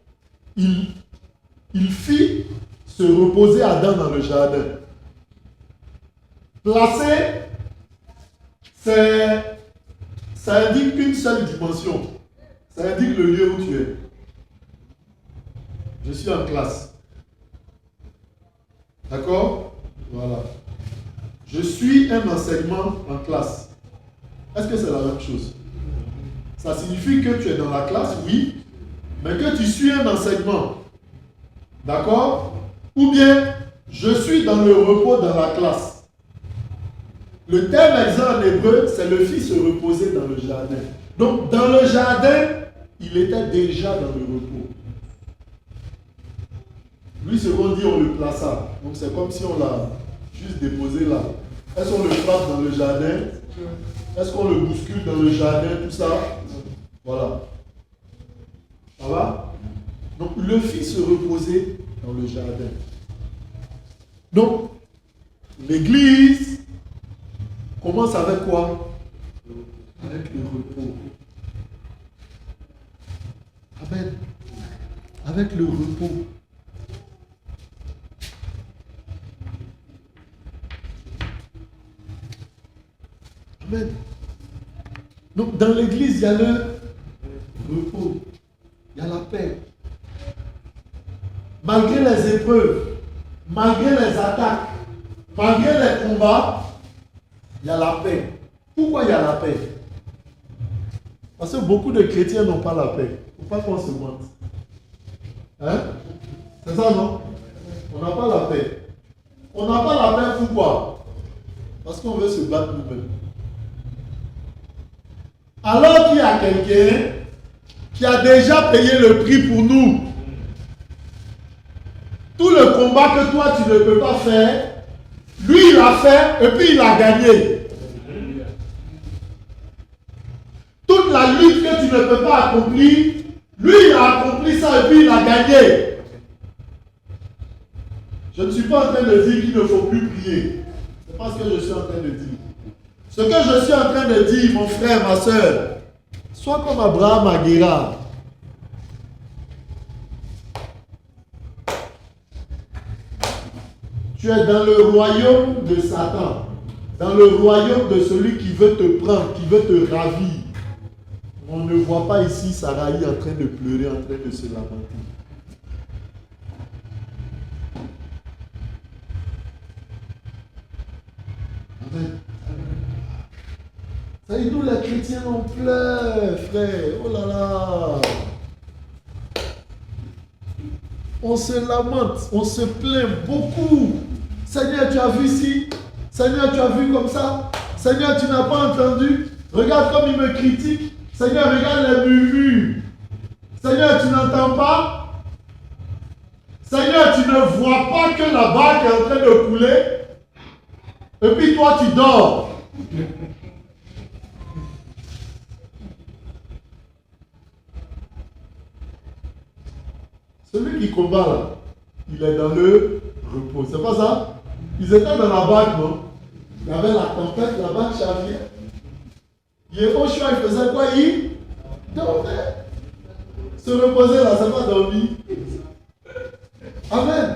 S1: Il fit se reposer Adam dans le jardin. Placer, ça indique une seule dimension. Ça indique le lieu où tu es. Je suis en classe. D'accord? Voilà. Je suis un enseignement en classe. Est-ce que c'est la même chose? Ça signifie que tu es dans la classe, oui, mais que tu suis un enseignement. D'accord? Ou bien, je suis dans le repos dans la classe. Le terme exact en hébreu, c'est le fils se reposer dans le jardin. Donc, dans le jardin, il était déjà dans le repos. Lui, ce qu'on dit, on le plaça. Donc, c'est comme si on l'a juste déposé là. Est-ce qu'on le frappe dans le jardin? Est-ce qu'on le bouscule dans le jardin, tout ça? Voilà. Ça va? Donc, le fils se reposait dans le jardin. Donc, l'église commence avec quoi? Avec le repos. Amen. Avec le repos. Amen. Donc, dans l'église, il y a le repos. Il y a la paix. Malgré les épreuves, malgré les attaques, malgré les combats, il y a la paix. Pourquoi il y a la paix? Parce que beaucoup de chrétiens n'ont pas la paix. Il ne faut pas qu'on se mente. Hein? C'est ça, non? On n'a pas la paix. On n'a pas la paix pourquoi? Parce qu'on veut se battre nous-mêmes. Alors qu'il y a quelqu'un qui a déjà payé le prix pour nous. Tout le combat que toi tu ne peux pas faire, lui il l'a fait et puis il a gagné. Toute la lutte que tu ne peux pas accomplir, lui il a accompli ça et puis il a gagné. Je ne suis pas en train de dire qu'il ne faut plus prier. C'est pas ce que je suis en train de dire. Ce que je suis en train de dire, mon frère, ma soeur, sois comme Abraham à Guérard. Tu es dans le royaume de Satan, dans le royaume de celui qui veut te prendre, qui veut te ravir. On ne voit pas ici Saraï en train de pleurer, en train de se lamenter. Amen. Ça y est, nous les chrétiens on pleure, frère. Oh là là. On se lamente, on se plaint beaucoup. Seigneur, tu as vu ici. Seigneur, tu as vu comme ça. Seigneur, tu n'as pas entendu. Regarde comme il me critique. Seigneur, regarde les murmures. Seigneur, tu n'entends pas. Seigneur, tu ne vois pas que la barque est en train de couler. Et puis toi, tu dors. Celui qui combat là, il est dans le repos. C'est pas ça? Ils étaient dans la barque, non? Il y avait la tempête, la barque chaviait. Yehoshua, il faisait quoi? Il dormait. Se reposer là, c'est pas dormir. Amen.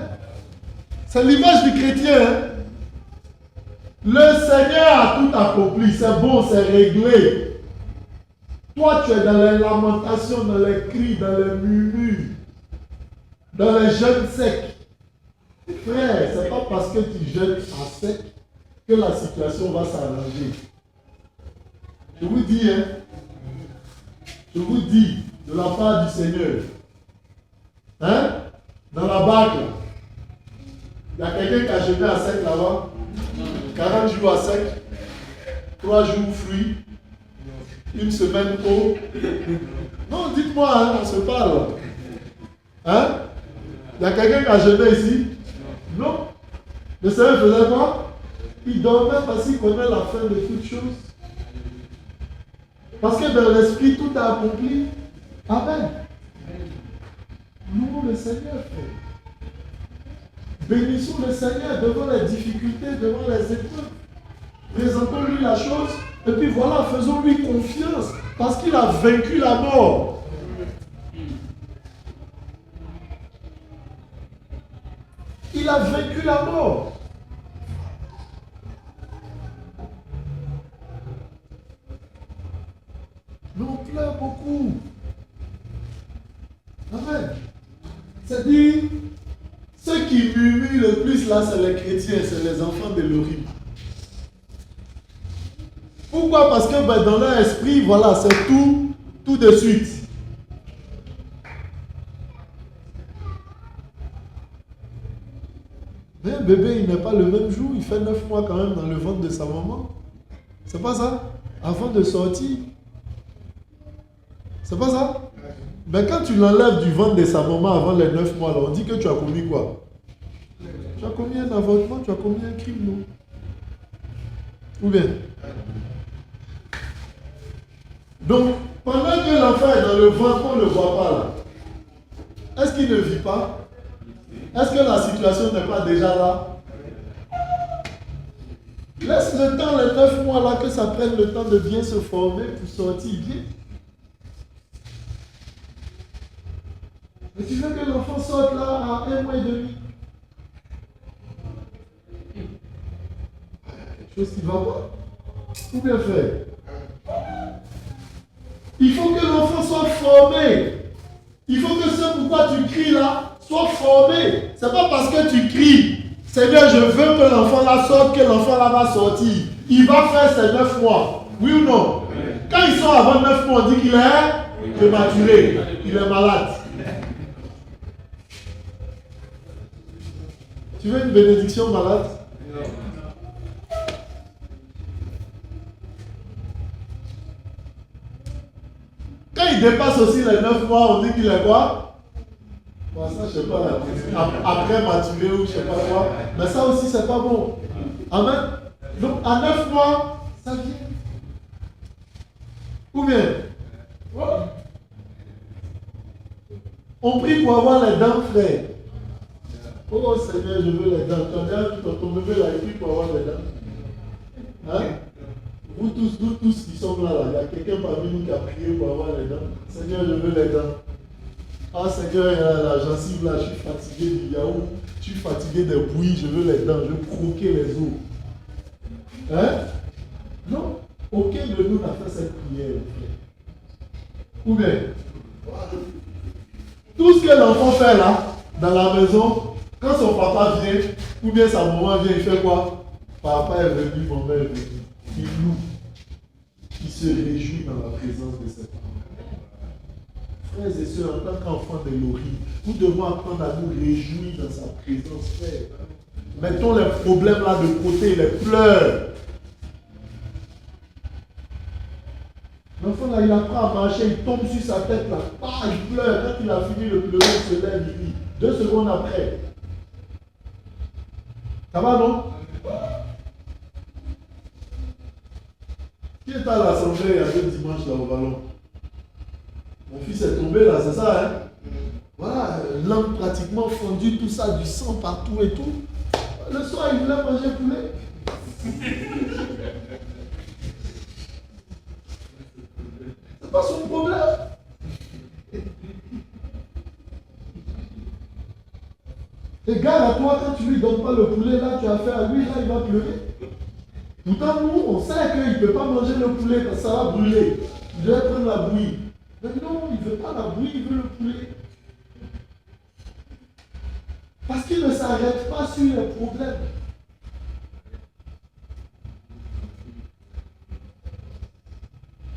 S1: C'est l'image du chrétien. Hein? Le Seigneur a tout accompli. C'est bon, c'est réglé. Toi, tu es dans les lamentations, dans les cris, dans les murmures, dans les jeûnes secs. Frère, c'est pas parce que tu jeûnes à sec que la situation va s'arranger. Je vous dis, hein, je vous dis, de la part du Seigneur, hein, dans la barque, il y a quelqu'un qui a jeûné à sec là-bas, 40 jours à sec, 3 jours fruits, 1 semaine eau. Non, dites-moi, hein, on se parle. Hein? Il y a quelqu'un qui a jeûné ici? Non. Le Seigneur faisait quoi? Il dormait parce qu'il connaît la fin de toutes choses. Parce que dans l'esprit, tout a accompli. Amen. Louons le Seigneur, frère. Bénissons le Seigneur devant les difficultés, devant les épreuves. Présentons-lui la chose. Et puis voilà, faisons-lui confiance. Parce qu'il a vaincu la mort. Il a vaincu la mort. Mais on pleure beaucoup. Amen. C'est-à-dire, ceux qui murmurent le plus là, c'est les chrétiens, c'est les enfants de l'Orim. Pourquoi? Parce que ben, dans leur esprit, voilà, c'est tout de suite. Mais un bébé, il n'est pas le même jour, il fait 9 mois quand même dans le ventre de sa maman. C'est pas ça? Avant de sortir. C'est pas ça? Mais quand tu l'enlèves du ventre de sa maman avant les 9 mois, là, on dit que tu as commis quoi? Tu as commis un avortement, tu as commis un crime, non? Ou bien? Donc, pendant que l'enfant est dans le ventre, on ne le voit pas là. Est-ce qu'il ne vit pas? Est-ce que la situation n'est pas déjà là? Laisse le temps, les 9 mois là, que ça prenne le temps de bien se former pour sortir bien. Mais tu veux que l'enfant sorte là à 1 mois et demi? Quelque chose qui va pas. Ou bien faire? Il faut que l'enfant soit formé. Il faut que ce pourquoi tu cries là soit formé. C'est pas parce que tu cries, Seigneur, je veux que l'enfant là sorte, que l'enfant là va sortir. Il va faire ses 9 mois. Oui ou non? Quand il sort avant 9 mois, on dit qu'il est prématuré. Il est malade. Tu veux une bénédiction malade? Quand il dépasse aussi les 9 mois, on dit qu'il est quoi? Bon, ça, je sais pas, après maturé ou je sais pas quoi. Mais ça aussi, c'est pas bon. Amen. Donc, à 9 mois, ça vient. Ou bien, on prie pour avoir les dents, frère. Oh Seigneur, je veux les dents. Ton bébé là, il prie pour avoir les dents. Hein? Vous tous qui sommes là, il y a quelqu'un parmi nous qui a prié pour avoir les dents. Seigneur, je veux les dents. Ah Seigneur, il y a la gencive là, je suis fatigué du yaourt, je suis fatigué des bouillies, je veux les dents, je veux croquer les os. Hein? Non, aucun de nous n'a fait cette prière. Ou bien, tout ce que l'enfant fait là, dans la maison, quand son papa vient, ou bien sa maman vient, il fait quoi? Papa est venu, maman est venue. Il loue. Il se réjouit dans la présence de ses parents. Frères et sœurs, en tant qu'enfants d'Elohim, nous devons apprendre à nous réjouir dans sa présence, frère. Mettons les problèmes là de côté, les pleurs. L'enfant là, il apprend à marcher, il tombe sur sa tête là, il pleure. Quand il a fini de pleurer, il se lève, il rit. 2 secondes après. Ça va non? Qui est à l'assemblée il y a 2 dimanches là au ballon? Mon fils est tombé là, c'est ça, hein? Voilà, l'âme pratiquement fondue, tout ça, du sang partout et tout. Le soir, il voulait manger poulet. C'est pas son problème. Et garde à toi, quand tu lui donnes pas le poulet, là, tu as fait à lui, là, il va pleurer. Pourtant, nous, on sait qu'il ne peut pas manger le poulet parce que ça va brûler. Il doit prendre la bouillie. Mais non, il ne veut pas la bouillie, il veut le poulet. Parce qu'il ne s'arrête pas sur les problèmes.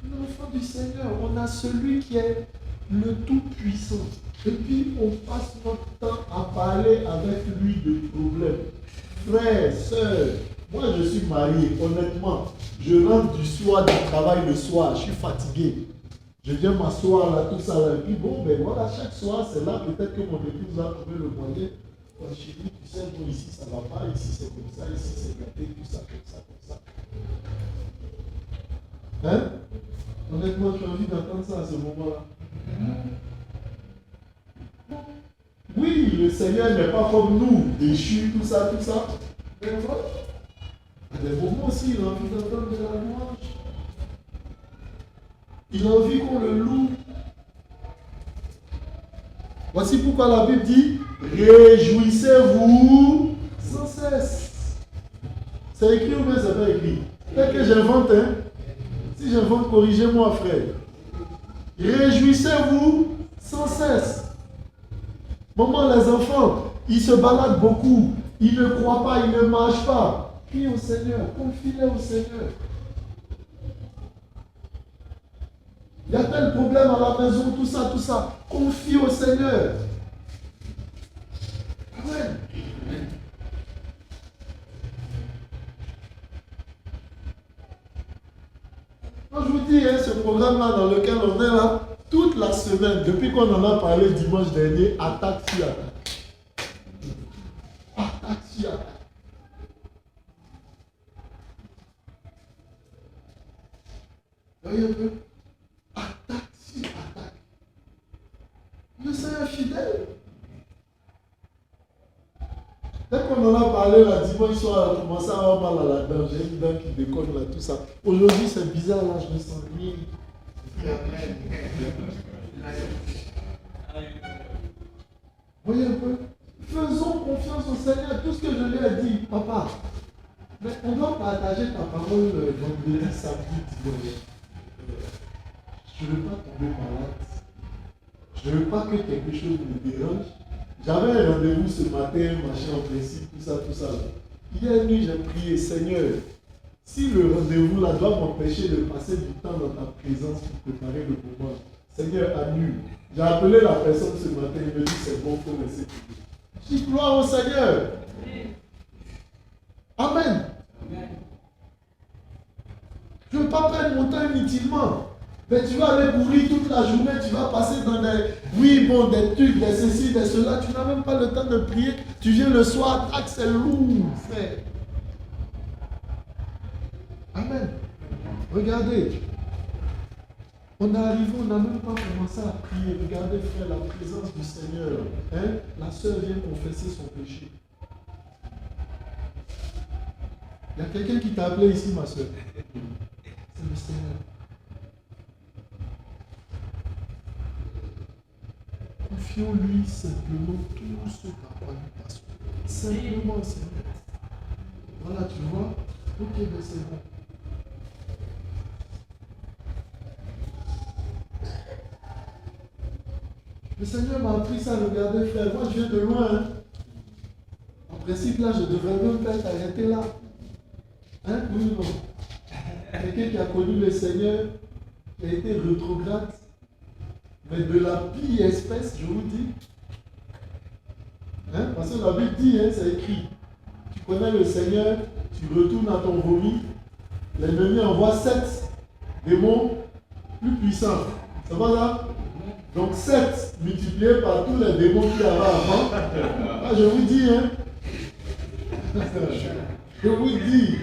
S1: L'enfant du Seigneur, on a celui qui est le Tout-Puissant. Et puis, on passe notre temps à parler avec lui de problèmes. Frères, sœurs, moi je suis marié, honnêtement. Je rentre du soir du travail le soir, je suis fatigué. Je viens m'asseoir là, tout ça là. Et puis bon, ben voilà, chaque soir, c'est là peut-être que mon épouse va trouver le moyen. Chez lui, tu sais, bon, ici ça va pas, ici c'est comme ça, ici c'est gâté, tout ça, comme ça. Hein? Honnêtement, tu as envie d'entendre ça à ce moment-là. Oui, le Seigneur n'est pas comme nous, déchu, tout ça. Mais voilà. À des moments aussi, il a envie d'entendre de la louange. Il a envie qu'on le loue. Voici pourquoi la Bible dit réjouissez-vous sans cesse. C'est écrit ou bien c'est pas écrit? Peut-être que j'invente, hein? Si j'invente, corrigez-moi, frère. Réjouissez-vous sans cesse. Maman, les enfants, ils se baladent beaucoup. Ils ne croient pas, ils ne marchent pas. Prie au Seigneur, confie-les au Seigneur. Il y a tel problème à la maison, tout ça. Confie au Seigneur. Amen. Quand je vous dis, hein, ce programme-là dans lequel on est là, toute la semaine, depuis qu'on en a parlé dimanche dernier, attaque sur attaque. Attaque sur attaque. Voyez un peu? Attaque sur attaque. Le Seigneur est fidèle. Dès qu'on en a parlé là, dimanche soir, on a commencé à avoir mal à la dent. J'ai une dent qui déconne là, tout ça. Aujourd'hui, c'est bizarre là, je me sens bien. Voyez un peu? Faisons confiance au Seigneur. Tout ce que je lui ai dit, papa, mais on doit partager ta parole vendredi, samedi, dimanche. Je ne veux pas tomber malade. Je ne veux pas que quelque chose me dérange. J'avais un rendez-vous ce matin, machin en principe, tout ça. Hier nuit, j'ai prié, Seigneur, si le rendez-vous là doit m'empêcher de passer du temps dans ta présence pour préparer le moment, Seigneur, annule. J'ai appelé la personne ce matin, il me dit c'est bon, il faut laisser tomber. Je dis gloire au Seigneur. Amen. Je ne veux pas perdre mon temps inutilement.
S3: Mais tu vas aller courir toute la journée, tu vas passer dans des... Oui, bon, des trucs, des ceci, des cela. Tu n'as même pas le temps de prier. Tu viens le soir, tac, c'est lourd, frère. Amen. Regardez. On est arrivé, on n'a même pas commencé à prier. Regardez, frère, la présence du Seigneur. Hein? La sœur vient confesser son péché. Il y a quelqu'un qui t'a appelé ici, ma soeur. C'est le Seigneur. Confions-lui simplement tout ce qu'à quoi nous passons. Simplement, Seigneur. Voilà, tu vois. Ok, mais c'est bon. Le Seigneur m'a appris ça, regardez, frère. Moi, je viens de loin. Hein. En principe, là, je devrais même pas être arrêté là. Hein? Oui ou non? Quelqu'un qui a connu le Seigneur, qui a été rétrograde, mais de la pire espèce, je vous dis. Hein? Parce que la Bible dit, hein, c'est écrit. Tu connais le Seigneur, tu retournes à ton vomi. L'ennemi envoie 7 démons plus puissants. C'est pas ça? Donc 7 multiplié par tous les démons qu'il y avait avant. Ah, je vous dis, hein. Je vous dis.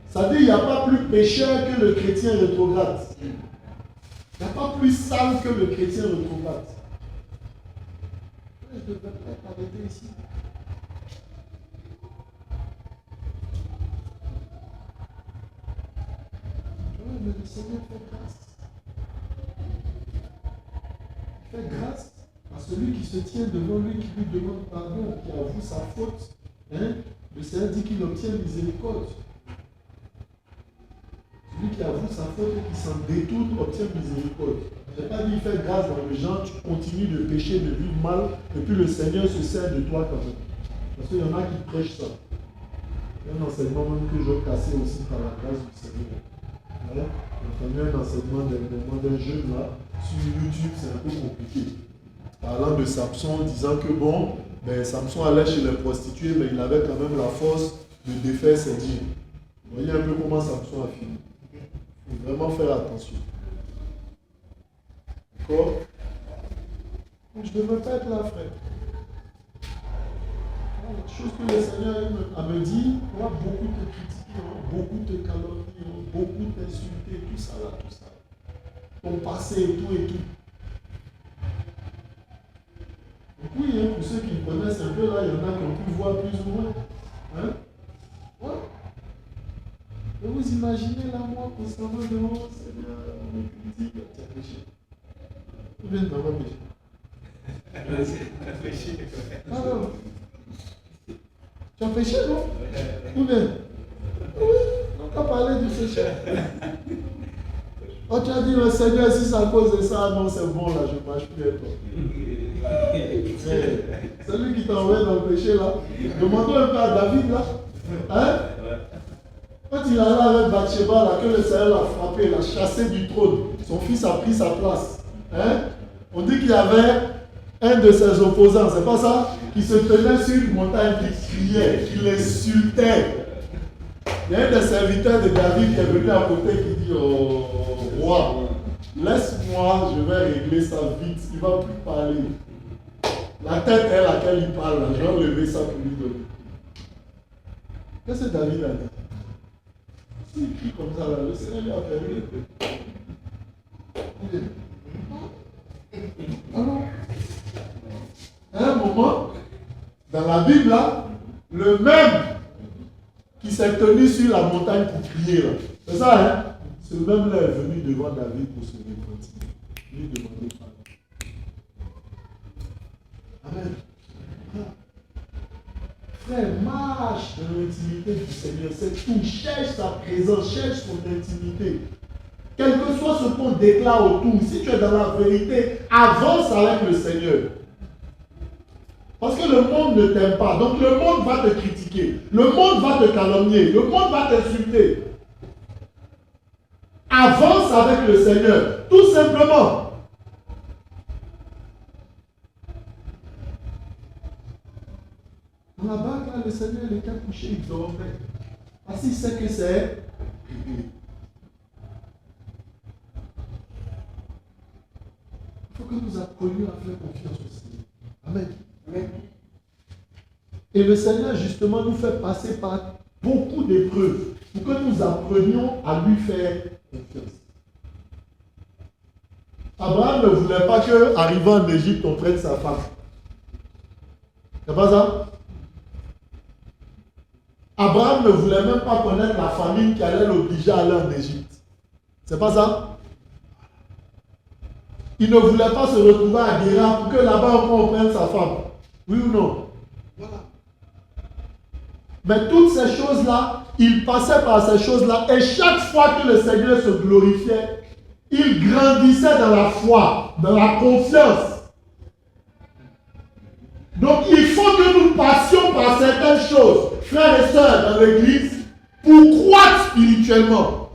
S3: Ça dit, il n'y a pas plus pécheur que le chrétien rétrograde. Il n'y a pas plus sale que le chrétien rétrograde. Je ne devrais pas être arrêté ici. Mais le Seigneur fait grâce. Il fait grâce à celui qui se tient devant lui, qui lui demande pardon, qui avoue sa faute. Hein? Le Seigneur dit qu'il obtient miséricorde. Celui qui avoue sa faute et qui s'en détourne obtient miséricorde. Je n'ai pas dit faire grâce dans les gens, tu continues de pécher, de vivre mal, et puis le Seigneur se sert de toi quand même. Parce qu'il y en a qui prêchent ça. Il y a un enseignement même que j'ai cassé aussi par la grâce du Seigneur. J'ai entendu un enseignement d'un jeune là, sur YouTube, c'est un peu compliqué. Parlant de Samson, disant que bon, ben, Samson allait chez les prostituées, mais il avait quand même la force de défaire ses dîmes. Vous voyez un peu comment Samson a fini. Il faut vraiment faire attention. D'accord? Je ne devrais pas être là, frère. La chose que le Seigneur a me dit, on va beaucoup te critiquer, beaucoup te calomnier, beaucoup t'insulter, tout ça là, tout ça. Ton passé et tout et tout. Donc oui, hein, pour ceux qui me connaissent un peu là, il y en a qui ont pu voir plus ou moins. Hein? Ouais. Et vous imaginez là, moi, constamment devant, Seigneur, on me critique, tu as péché. Ou bien tu n'as pas péché? Alors, tu as péché, non? Ou bien? Oui, on t'a parlé du péché. Oh, tu as dit, le Seigneur, si c'est à cause de ça, non, c'est bon, là, je ne marche plus avec toi. Celui qui t'a envoyé dans le péché, là, demandons un peu à David, là. Hein? Quand il allait avec Bathsheba, là, que le Seigneur l'a frappé, l'a chassé du trône, son fils a pris sa place. Hein? On dit qu'il y avait un de ses opposants, c'est pas ça? Qui se tenait sur une montagne, qui criait, qui l'insultait. Il y a un des serviteurs de David qui est venu à côté qui dit au roi, laisse-moi, je vais régler ça vite, il ne va plus parler. La tête est laquelle il parle, là, je vais lever ça pour lui donner. Qu'est-ce que David a dit? S'il crie comme ça, là, le Seigneur lui a permis. Alors, à un moment, dans la Bible, là, le même qui s'est tenu sur la montagne pour crier, là. C'est ça, hein? Ce même-là est venu devant David pour se repentir. Lui demander pardon. Amen. Frère, marche dans l'intimité du Seigneur. C'est tout. Cherche sa présence, cherche son intimité. Quel que soit ce qu'on déclare autour, si tu es dans la vérité, avance avec le Seigneur. Parce que le monde ne t'aime pas. Donc le monde va te critiquer. Le monde va te calomnier. Le monde va t'insulter. Avance avec le Seigneur. Tout simplement. Dans la banque, là, le Seigneur, il était couché, il dormait. Parce qu'il sait que c'est réglé. Il faut que nous apprenions à faire confiance au Seigneur. Amen. Amen. Et le Seigneur, justement, nous fait passer par beaucoup d'épreuves pour que nous apprenions à lui faire confiance. Abraham ne voulait pas qu'arrivant en Égypte, on prenne sa femme. C'est pas ça? Abraham ne voulait même pas connaître la famine qui allait l'obliger à aller en Égypte. C'est pas ça? Il ne voulait pas se retrouver à Guéra pour que là-bas on prenne sa femme. Oui ou non? Voilà. Mais toutes ces choses-là, il passait par ces choses-là et chaque fois que le Seigneur se glorifiait, il grandissait dans la foi, dans la confiance. Donc il faut que nous passions par certaines choses, frères et sœurs dans l'église, pour croître spirituellement.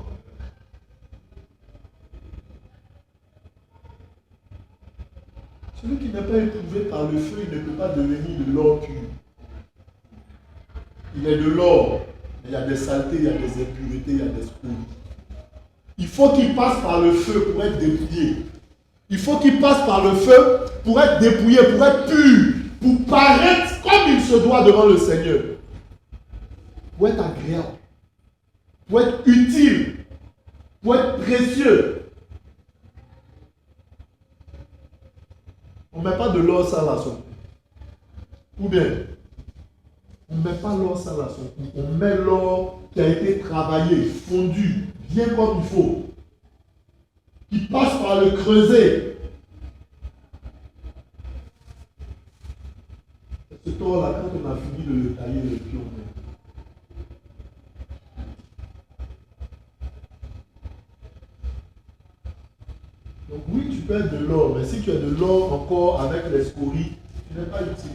S3: Celui qui n'est pas éprouvé par le feu, il ne peut pas devenir de l'or pur. Il est de l'or, mais il y a des saletés, il y a des impuretés, il y a des scories. Il faut qu'il passe par le feu pour être dépouillé. Il faut qu'il passe par le feu pour être dépouillé, pour être pur, pour paraître comme il se doit devant le Seigneur. Pour être agréable, pour être utile, pour être précieux. On ne met pas de l'or sale à son cou. Ou bien, on ne met pas l'or sale à son cou. On met l'or qui a été travaillé, fondu, bien comme il faut. Qui passe par le creuset. Ce tort-là, quand on a fini de le tailler, le pied, on met. Donc oui, tu peux être de l'or, mais si tu as de l'or encore avec les scories, tu n'es pas utile.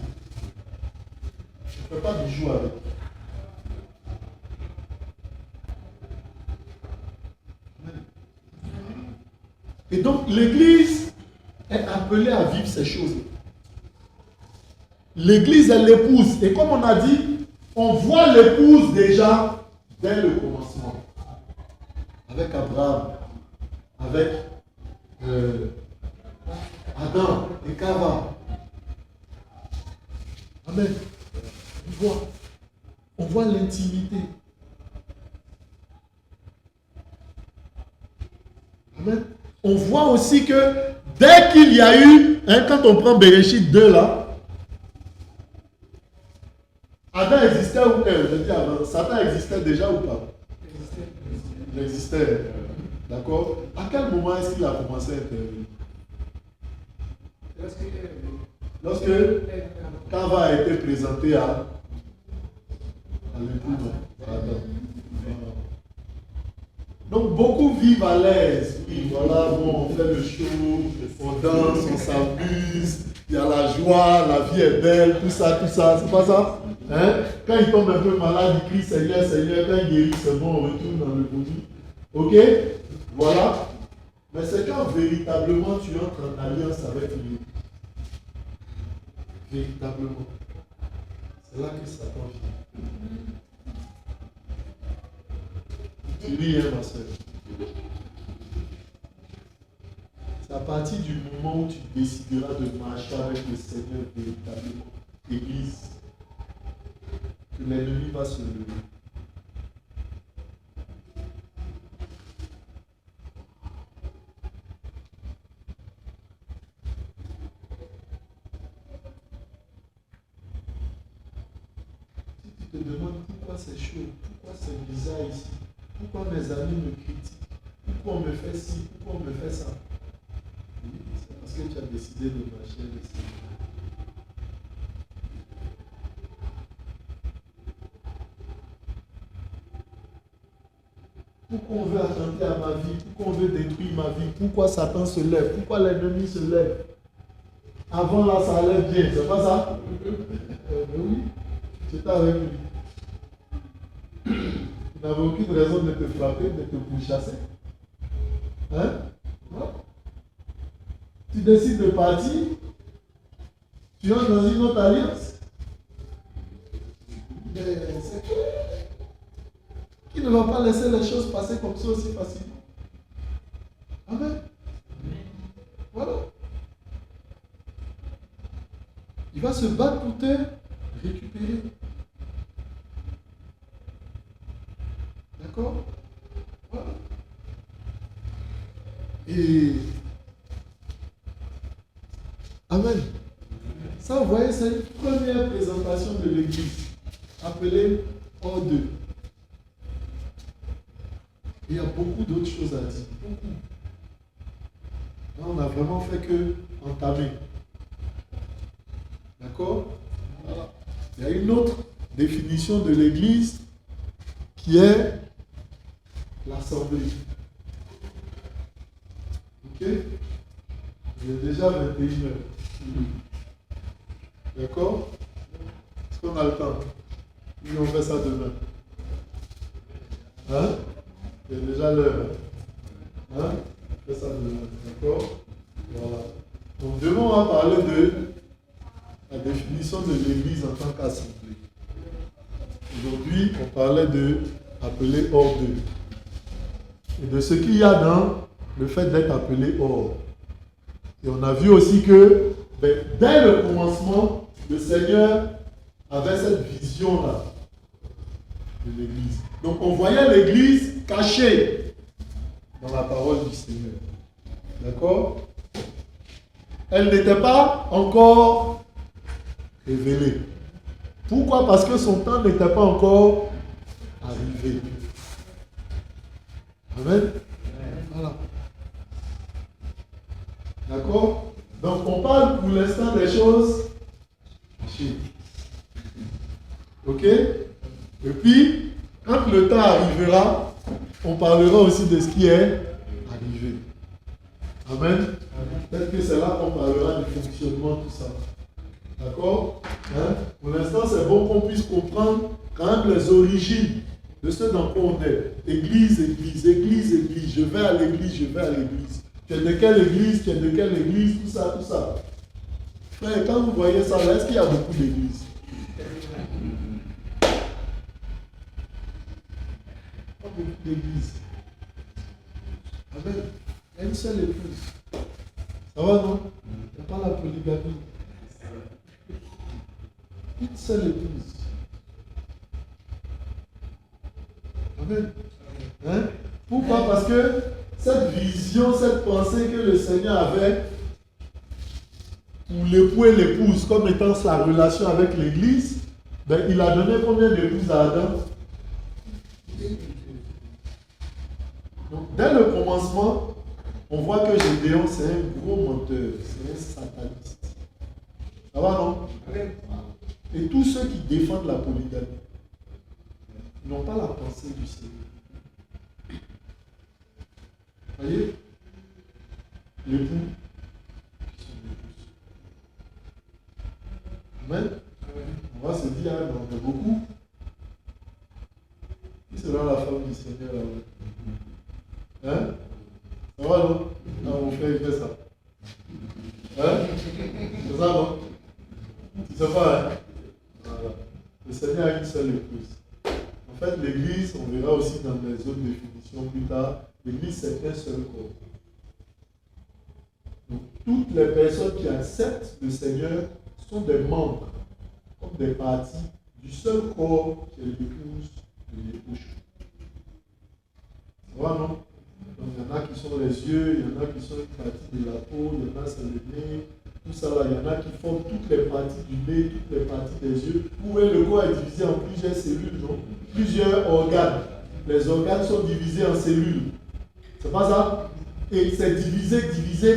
S3: Tu ne fais pas bijou avec. Et donc l'Église est appelée à vivre ces choses. L'Église est l'épouse. Et comme on a dit, on voit l'épouse déjà dès le commencement. Avec Abraham, avec Adam et Cava. Amen. On voit l'intimité. Amen. On voit aussi que dès qu'il y a eu, quand on prend Bereshit 2 là, Adam existait ou pas? Je dis avant, Satan existait déjà ou pas? Il existait. D'accord? À quel moment est-ce qu'il a commencé à intervenir? Lorsque Cava a été présenté à l'époux d'Adam. Donc beaucoup vivent à l'aise. Oui, voilà, bon, on fait le show, on danse, on s'amuse, il y a la joie, la vie est belle, tout ça, c'est pas ça? Hein? Quand il tombe un peu malade, il crie Seigneur, Seigneur, quand il guérit, c'est bon, on retourne dans le bouddhisme. Ok? Voilà. Mais c'est quand véritablement tu entres en alliance avec lui. Véritablement. C'est là que Satan vient. Tu lis, hein, ma soeur. C'est à partir du moment où tu décideras de marcher avec le Seigneur véritablement, Église, que l'ennemi va se lever. Si tu te demandes pourquoi c'est chaud, pourquoi c'est bizarre ici, pourquoi mes amis me critiquent, pourquoi on me fait ci, pourquoi on me fait ça, oui, c'est parce que tu as décidé de marcher avec le Seigneur. Pourquoi on veut attenter à ma vie? Pourquoi on veut détruire ma vie? Pourquoi Satan se lève? Pourquoi l'ennemi se lève? Avant là, ça allait bien, c'est pas ça? Oui, j'étais avec lui. Tu n'avais aucune raison de te frapper, de te pourchasser. Hein? Non? Tu décides de partir, tu entres dans une autre alliance. Mais c'est clair. Qui ne va pas laisser les choses passer comme ça aussi facilement. Amen. Voilà. va se battre pour te récupérer. D'accord? Voilà. Et Amen. Ça, vous voyez, c'est une première présentation de l'Église, appelée O2. Il y a beaucoup d'autres choses à dire. Beaucoup. Là, on n'a vraiment fait que entamer. D'accord? Voilà. Il y a une autre définition de l'Église qui est l'Assemblée. Ok? Il est déjà 21h. D'accord? Est-ce qu'on a le temps? Oui, on fait ça demain. Hein? Il est déjà l'heure. Hein? On fait ça demain. D'accord? Voilà. Donc demain, on va parler de la définition de l'Église en tant qu'assemblée. Aujourd'hui, on parlait de appeler hors d'eux. Et de ce qu'il y a dans le fait d'être appelé hors. Et on a vu aussi que dès le commencement, le Seigneur avait cette vision-là de l'Église. Donc on voyait l'Église cachée dans la parole du Seigneur. D'accord? Elle n'était pas encore révélée. Pourquoi? Parce que son temps n'était pas encore arrivé. Amen? Voilà. D'accord? Donc on parle pour l'instant des choses cachées. Ok? Et puis, quand le temps arrivera, on parlera aussi de ce qui est arrivé. Amen? Peut-être que c'est là qu'on parlera du fonctionnement, tout ça. D'accord? Hein? Pour l'instant, c'est bon qu'on puisse comprendre quand même les origines de ce dans quoi on est. Église, église, église, église. Je vais à l'église, je vais à l'église. Tu es de quelle église, tu es de quelle église, tout ça, tout ça. Frère, quand vous voyez ça, là, est-ce qu'il y a beaucoup d'églises? Pas beaucoup d'églises. Amen. Il y a une seule épouse. Ça va, non? Il n'y a pas la polygamie. Une seule épouse. Amen. Hein? Pourquoi? Parce que cette vision, cette pensée que le Seigneur avait pour l'époux et l'épouse comme étant sa relation avec l'Église, il a donné combien d'épouses à Adam? Donc, dès le commencement, on voit que Gédéon, c'est un gros menteur, c'est un sataniste. Ça va, non? Et tous ceux qui défendent la polygamie n'ont pas la pensée du Seigneur. Vous voyez? L'époux, son épouse. Amen. On va se dire, il y en a beaucoup. Qui sera la femme du Seigneur là-bas? Hein? Ça va, non? Non, mon frère, il fait ça. Hein? C'est ça, non? Tu sais pas, hein? Voilà. Le Seigneur a une seule épouse. En fait, l'Église, on verra aussi dans les autres définitions plus tard, l'Église, c'est un seul corps. Donc, toutes les personnes qui acceptent le Seigneur sont des membres, comme des parties du seul corps qui est l'épouse de l'époux. Ça va, non? Donc, il y en a qui sont les yeux, il y en a qui sont une partie de la peau, il y en a c'est le nez, tout ça là, il y en a qui forment toutes les parties du nez, toutes les parties des yeux. Où le corps est divisé en plusieurs cellules, non? Plusieurs organes. Les organes sont divisés en cellules. C'est pas ça? Et c'est divisé,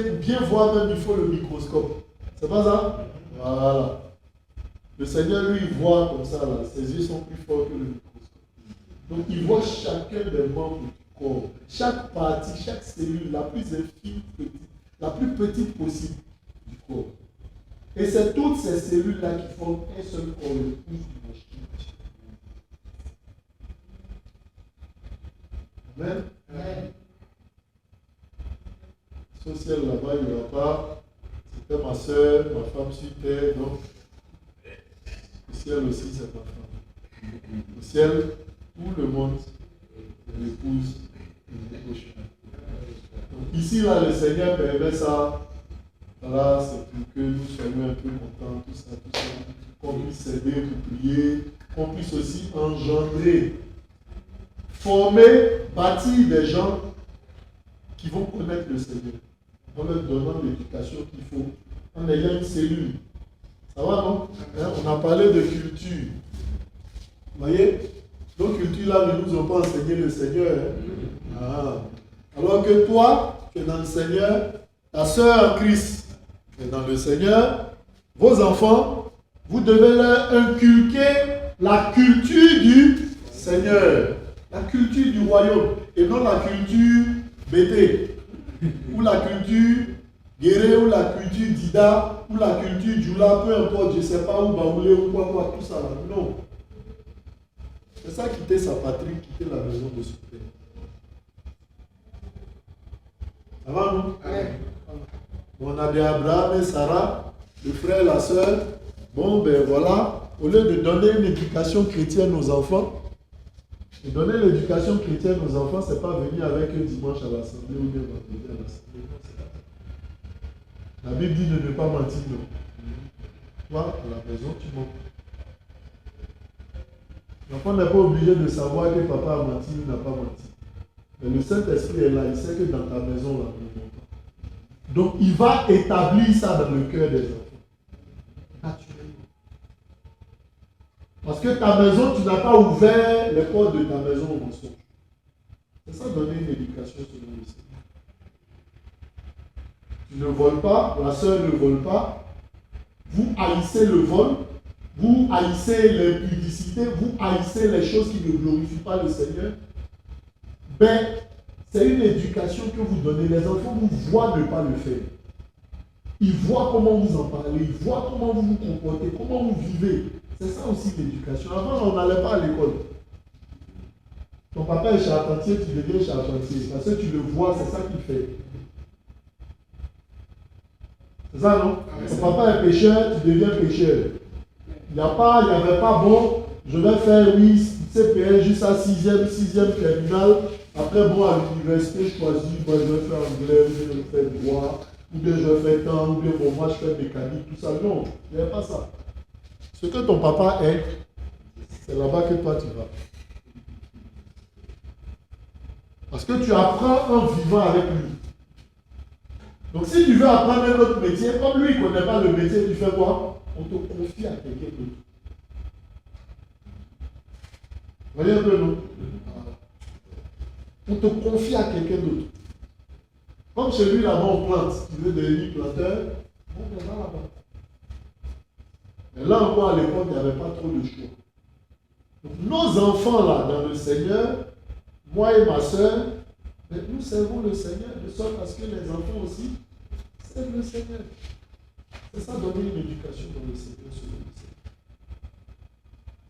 S3: pour bien voir même, il faut le microscope. C'est pas ça? Voilà. Le Seigneur, lui, il voit comme ça, là. Ses yeux sont plus forts que le microscope. Donc, il voit chacun des membres du corps. Chaque partie, chaque cellule, la plus infime, petite, la plus petite possible du corps. Et c'est toutes ces cellules-là qui forment un seul corps, le plus du. Amen. Amen. Au ciel là-bas, il n'y aura pas. C'était ma soeur, ma femme sur terre, donc le ciel aussi c'est ma femme. Au ciel, tout le monde l'épouse et l'épouse. Donc ici là, le Seigneur permet ça Voilà, c'est pour que nous soyons un peu contents, tout ça, qu'on puisse s'aider pour prier, qu'on puisse aussi engendrer, former, bâtir des gens qui vont connaître le Seigneur, en leur donnant l'éducation qu'il faut, en ayant une cellule. Ça va, non? Hein? On a parlé de culture. Vous voyez? Donc, culture-là ne nous ont pas enseigné le Seigneur. Hein? Ah. Alors que toi, tu es dans le Seigneur, ta soeur en Christ est dans le Seigneur, vos enfants, vous devez leur inculquer la culture du Seigneur, la culture du royaume, et non la culture BT, ou la culture Guéré, ou la culture Dida, ou la culture Djoula, peu importe, je ne sais pas, ou Baoulé, ou quoi, tout ça là. Non. C'est ça, quitter sa patrie, quitter la maison de son père. Ça va, non? On a des Abraham et Sarah, le frère et la soeur. Bon, ben voilà, au lieu de donner une éducation chrétienne aux enfants, de donner l'éducation chrétienne aux enfants, c'est pas venir avec eux dimanche à l'assemblée ou bien vendredi à l'assemblée. La Bible dit de ne pas mentir, non. Toi, à la maison, tu mens. L'enfant n'est pas obligé de savoir que papa a menti ou n'a pas menti. Mais le Saint-Esprit est là, il sait que dans ta maison, là, on ne ment pas. Donc, il va établir ça dans le cœur des enfants. Naturellement. Parce que ta maison, tu n'as pas ouvert les portes de ta maison au mensonge. C'est ça, donner une éducation selon le Seigneur. Tu ne voles pas, la sœur ne vole pas. Vous haïssez le vol, vous haïssez l'impudicité, vous haïssez les choses qui ne glorifient pas le Seigneur. Ben, c'est une éducation que vous donnez. Les enfants vous voient ne pas le faire. Ils voient comment vous en parlez, ils voient comment vous vous comportez, comment vous vivez. C'est ça aussi l'éducation. Avant, on n'allait pas à l'école. Ton papa est charpentier, tu deviens charpentier. Parce que tu le vois, c'est ça qu'il fait. C'est ça, non? Ton papa est pêcheur, tu deviens pêcheur. Il n'y avait pas bon, je vais faire, oui, CPS juste à 6e terminale. Après, bon, à l'université, je choisis, bon, je vais faire anglais, ou bien je vais faire droit, ou bien je vais faire temps, ou bien bon, moi je fais mécanique, tout ça. Non, il n'y avait pas ça. Ce que ton papa est, c'est là-bas que toi tu vas. Parce que tu apprends en vivant avec lui. Donc si tu veux apprendre un autre métier, comme lui il ne connaît pas le métier, tu fais quoi? On te confie à quelqu'un d'autre. Vous voyez un peu, non? On te confie à quelqu'un d'autre. Comme celui là-bas on plante, tu veux devenir planteur, on va là-bas. Mais là encore à l'époque, il n'y avait pas trop de choix. Donc nos enfants là, dans le Seigneur, moi et ma soeur, nous servons le Seigneur de sorte à ce que les enfants aussi servent le Seigneur. C'est ça, donner une éducation dans le Seigneur selon le Seigneur.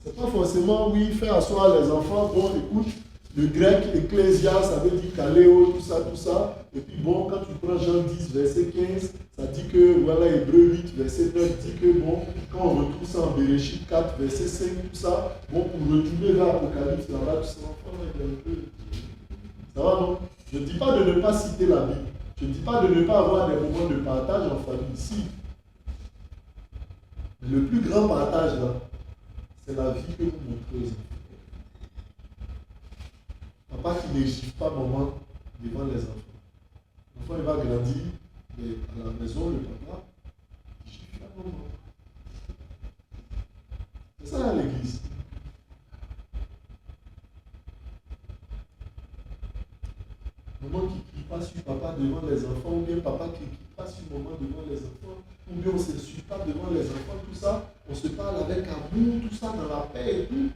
S3: C'est pas forcément, oui, faire asseoir les enfants, bon, écoute, le grec, ecclésia, ça veut dire caléo, tout ça. Et puis bon, quand tu prends Jean 10, verset 15, ça dit que, voilà, Hébreu 8, verset 9, dit que, bon, quand on retrouve ça en Béréchit 4, verset 5, tout ça, bon, pour retourner vers Apocalypse, là-bas, tu sais, l'enfant, il est un peu... Ça va, non? Je ne dis pas de ne pas citer la Bible. Je ne dis pas de ne pas avoir des moments de partage en famille ici. Mais le plus grand partage, là, c'est la vie que vous montrez aux enfants. Papa qui ne gifle pas maman devant les enfants. L'enfant, il va grandir, mais à la maison, le papa, il gifle la maman. C'est ça l'église. Maman qui ne crie pas sur papa devant les enfants, ou bien papa qui ne crie pas sur maman devant les enfants, ou bien on ne s'insulte pas devant les enfants, tout ça, on se parle avec amour, tout ça, dans la paix et tout.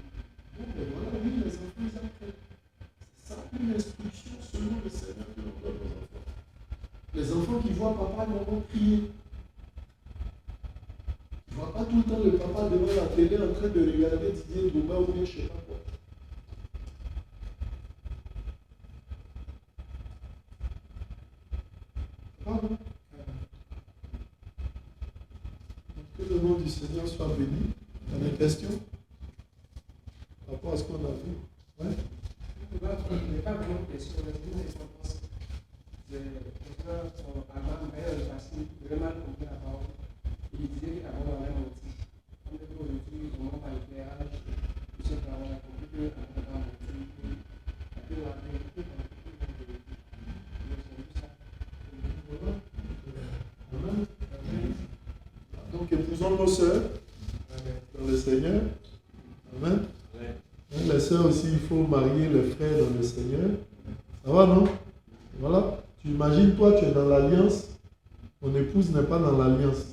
S3: Bon, ben voilà, oui, les enfants, ils apprennent. C'est ça une instruction selon le Seigneur que l'on donne aux enfants. Les enfants qui voient papa et maman crier. Ils ne voient pas tout le temps le papa devant la télé en train de regarder Didier Drogba ou bien je ne sais pas quoi. Pardon. Que le nom du Seigneur soit béni. Il y a des questions par rapport à ce qu'on a vu? Ouais.
S4: Je n'ai pas vraiment de questions, mais une réponse.
S1: Donc épousons nos sœurs dans le Seigneur. Amen. Les sœurs aussi, il faut marier les frères dans le Seigneur. Ça va, non? Voilà. Tu imagines, toi, tu es dans l'alliance, ton épouse n'est pas dans l'alliance.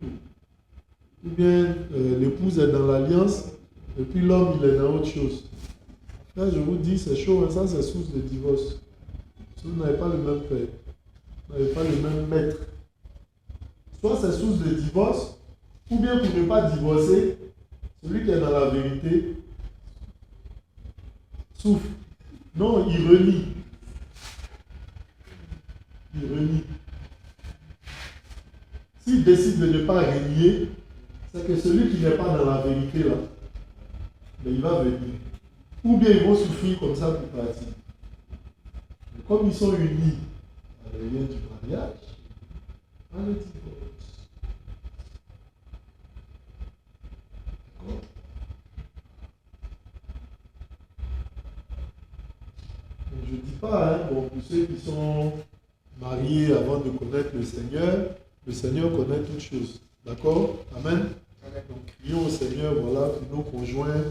S1: Ou bien l'épouse est dans l'alliance, et puis l'homme, il est dans autre chose. Là, je vous dis, c'est chaud, hein, ça, c'est source de divorce. Si vous n'avez pas le même père, vous n'avez pas le même maître. Soit c'est source de divorce, ou bien pour ne pas divorcer, celui qui est dans la vérité souffre. Non, il renie. Il renie. S'il décide de ne pas renier, c'est que celui qui n'est pas dans la vérité là, mais il va venir. Ou bien ils vont souffrir comme ça pour partir. Mais comme ils sont unis à le lien du mariage, à le divorce. D'accord? Je ne dis pas, hein, bon, pour ceux qui sont mariés avant de connaître le Seigneur connaît toutes choses. D'accord? Amen? Donc crions au Seigneur, voilà, pour nos conjoints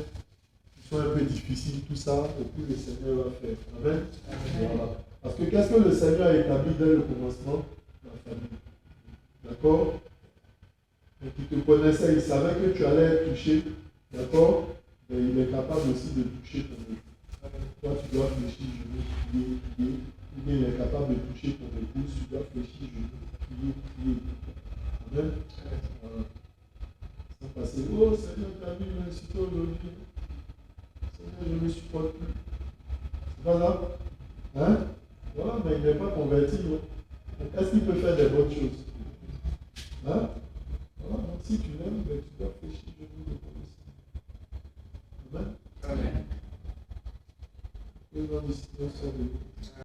S1: qui sont un peu difficiles, tout ça, et puis le Seigneur va faire. Amen? Voilà. Parce que qu'est-ce que le Seigneur a établi dès le commencement? La famille. D'accord? Donc il te connaissait, il savait que tu allais être touché. D'accord? Mais il est capable aussi de toucher ton époux. Toi, tu dois fléchir, prier. Ou bien il est capable de toucher ton épouse, tu dois fléchir, prier. Amen? Voilà. Sans passer, oh Seigneur, tu as vu, il m'a incité aujourd'hui. Seigneur, je ne me supporte plus. C'est pas ça? Hein? Voilà, mais il n'est pas converti. Donc, est-ce qu'il peut faire des bonnes choses? Hein? Voilà, donc si tu l'aimes, ben, tu dois fléchir, je vous le Amen? Amen. Et dans le Seigneur,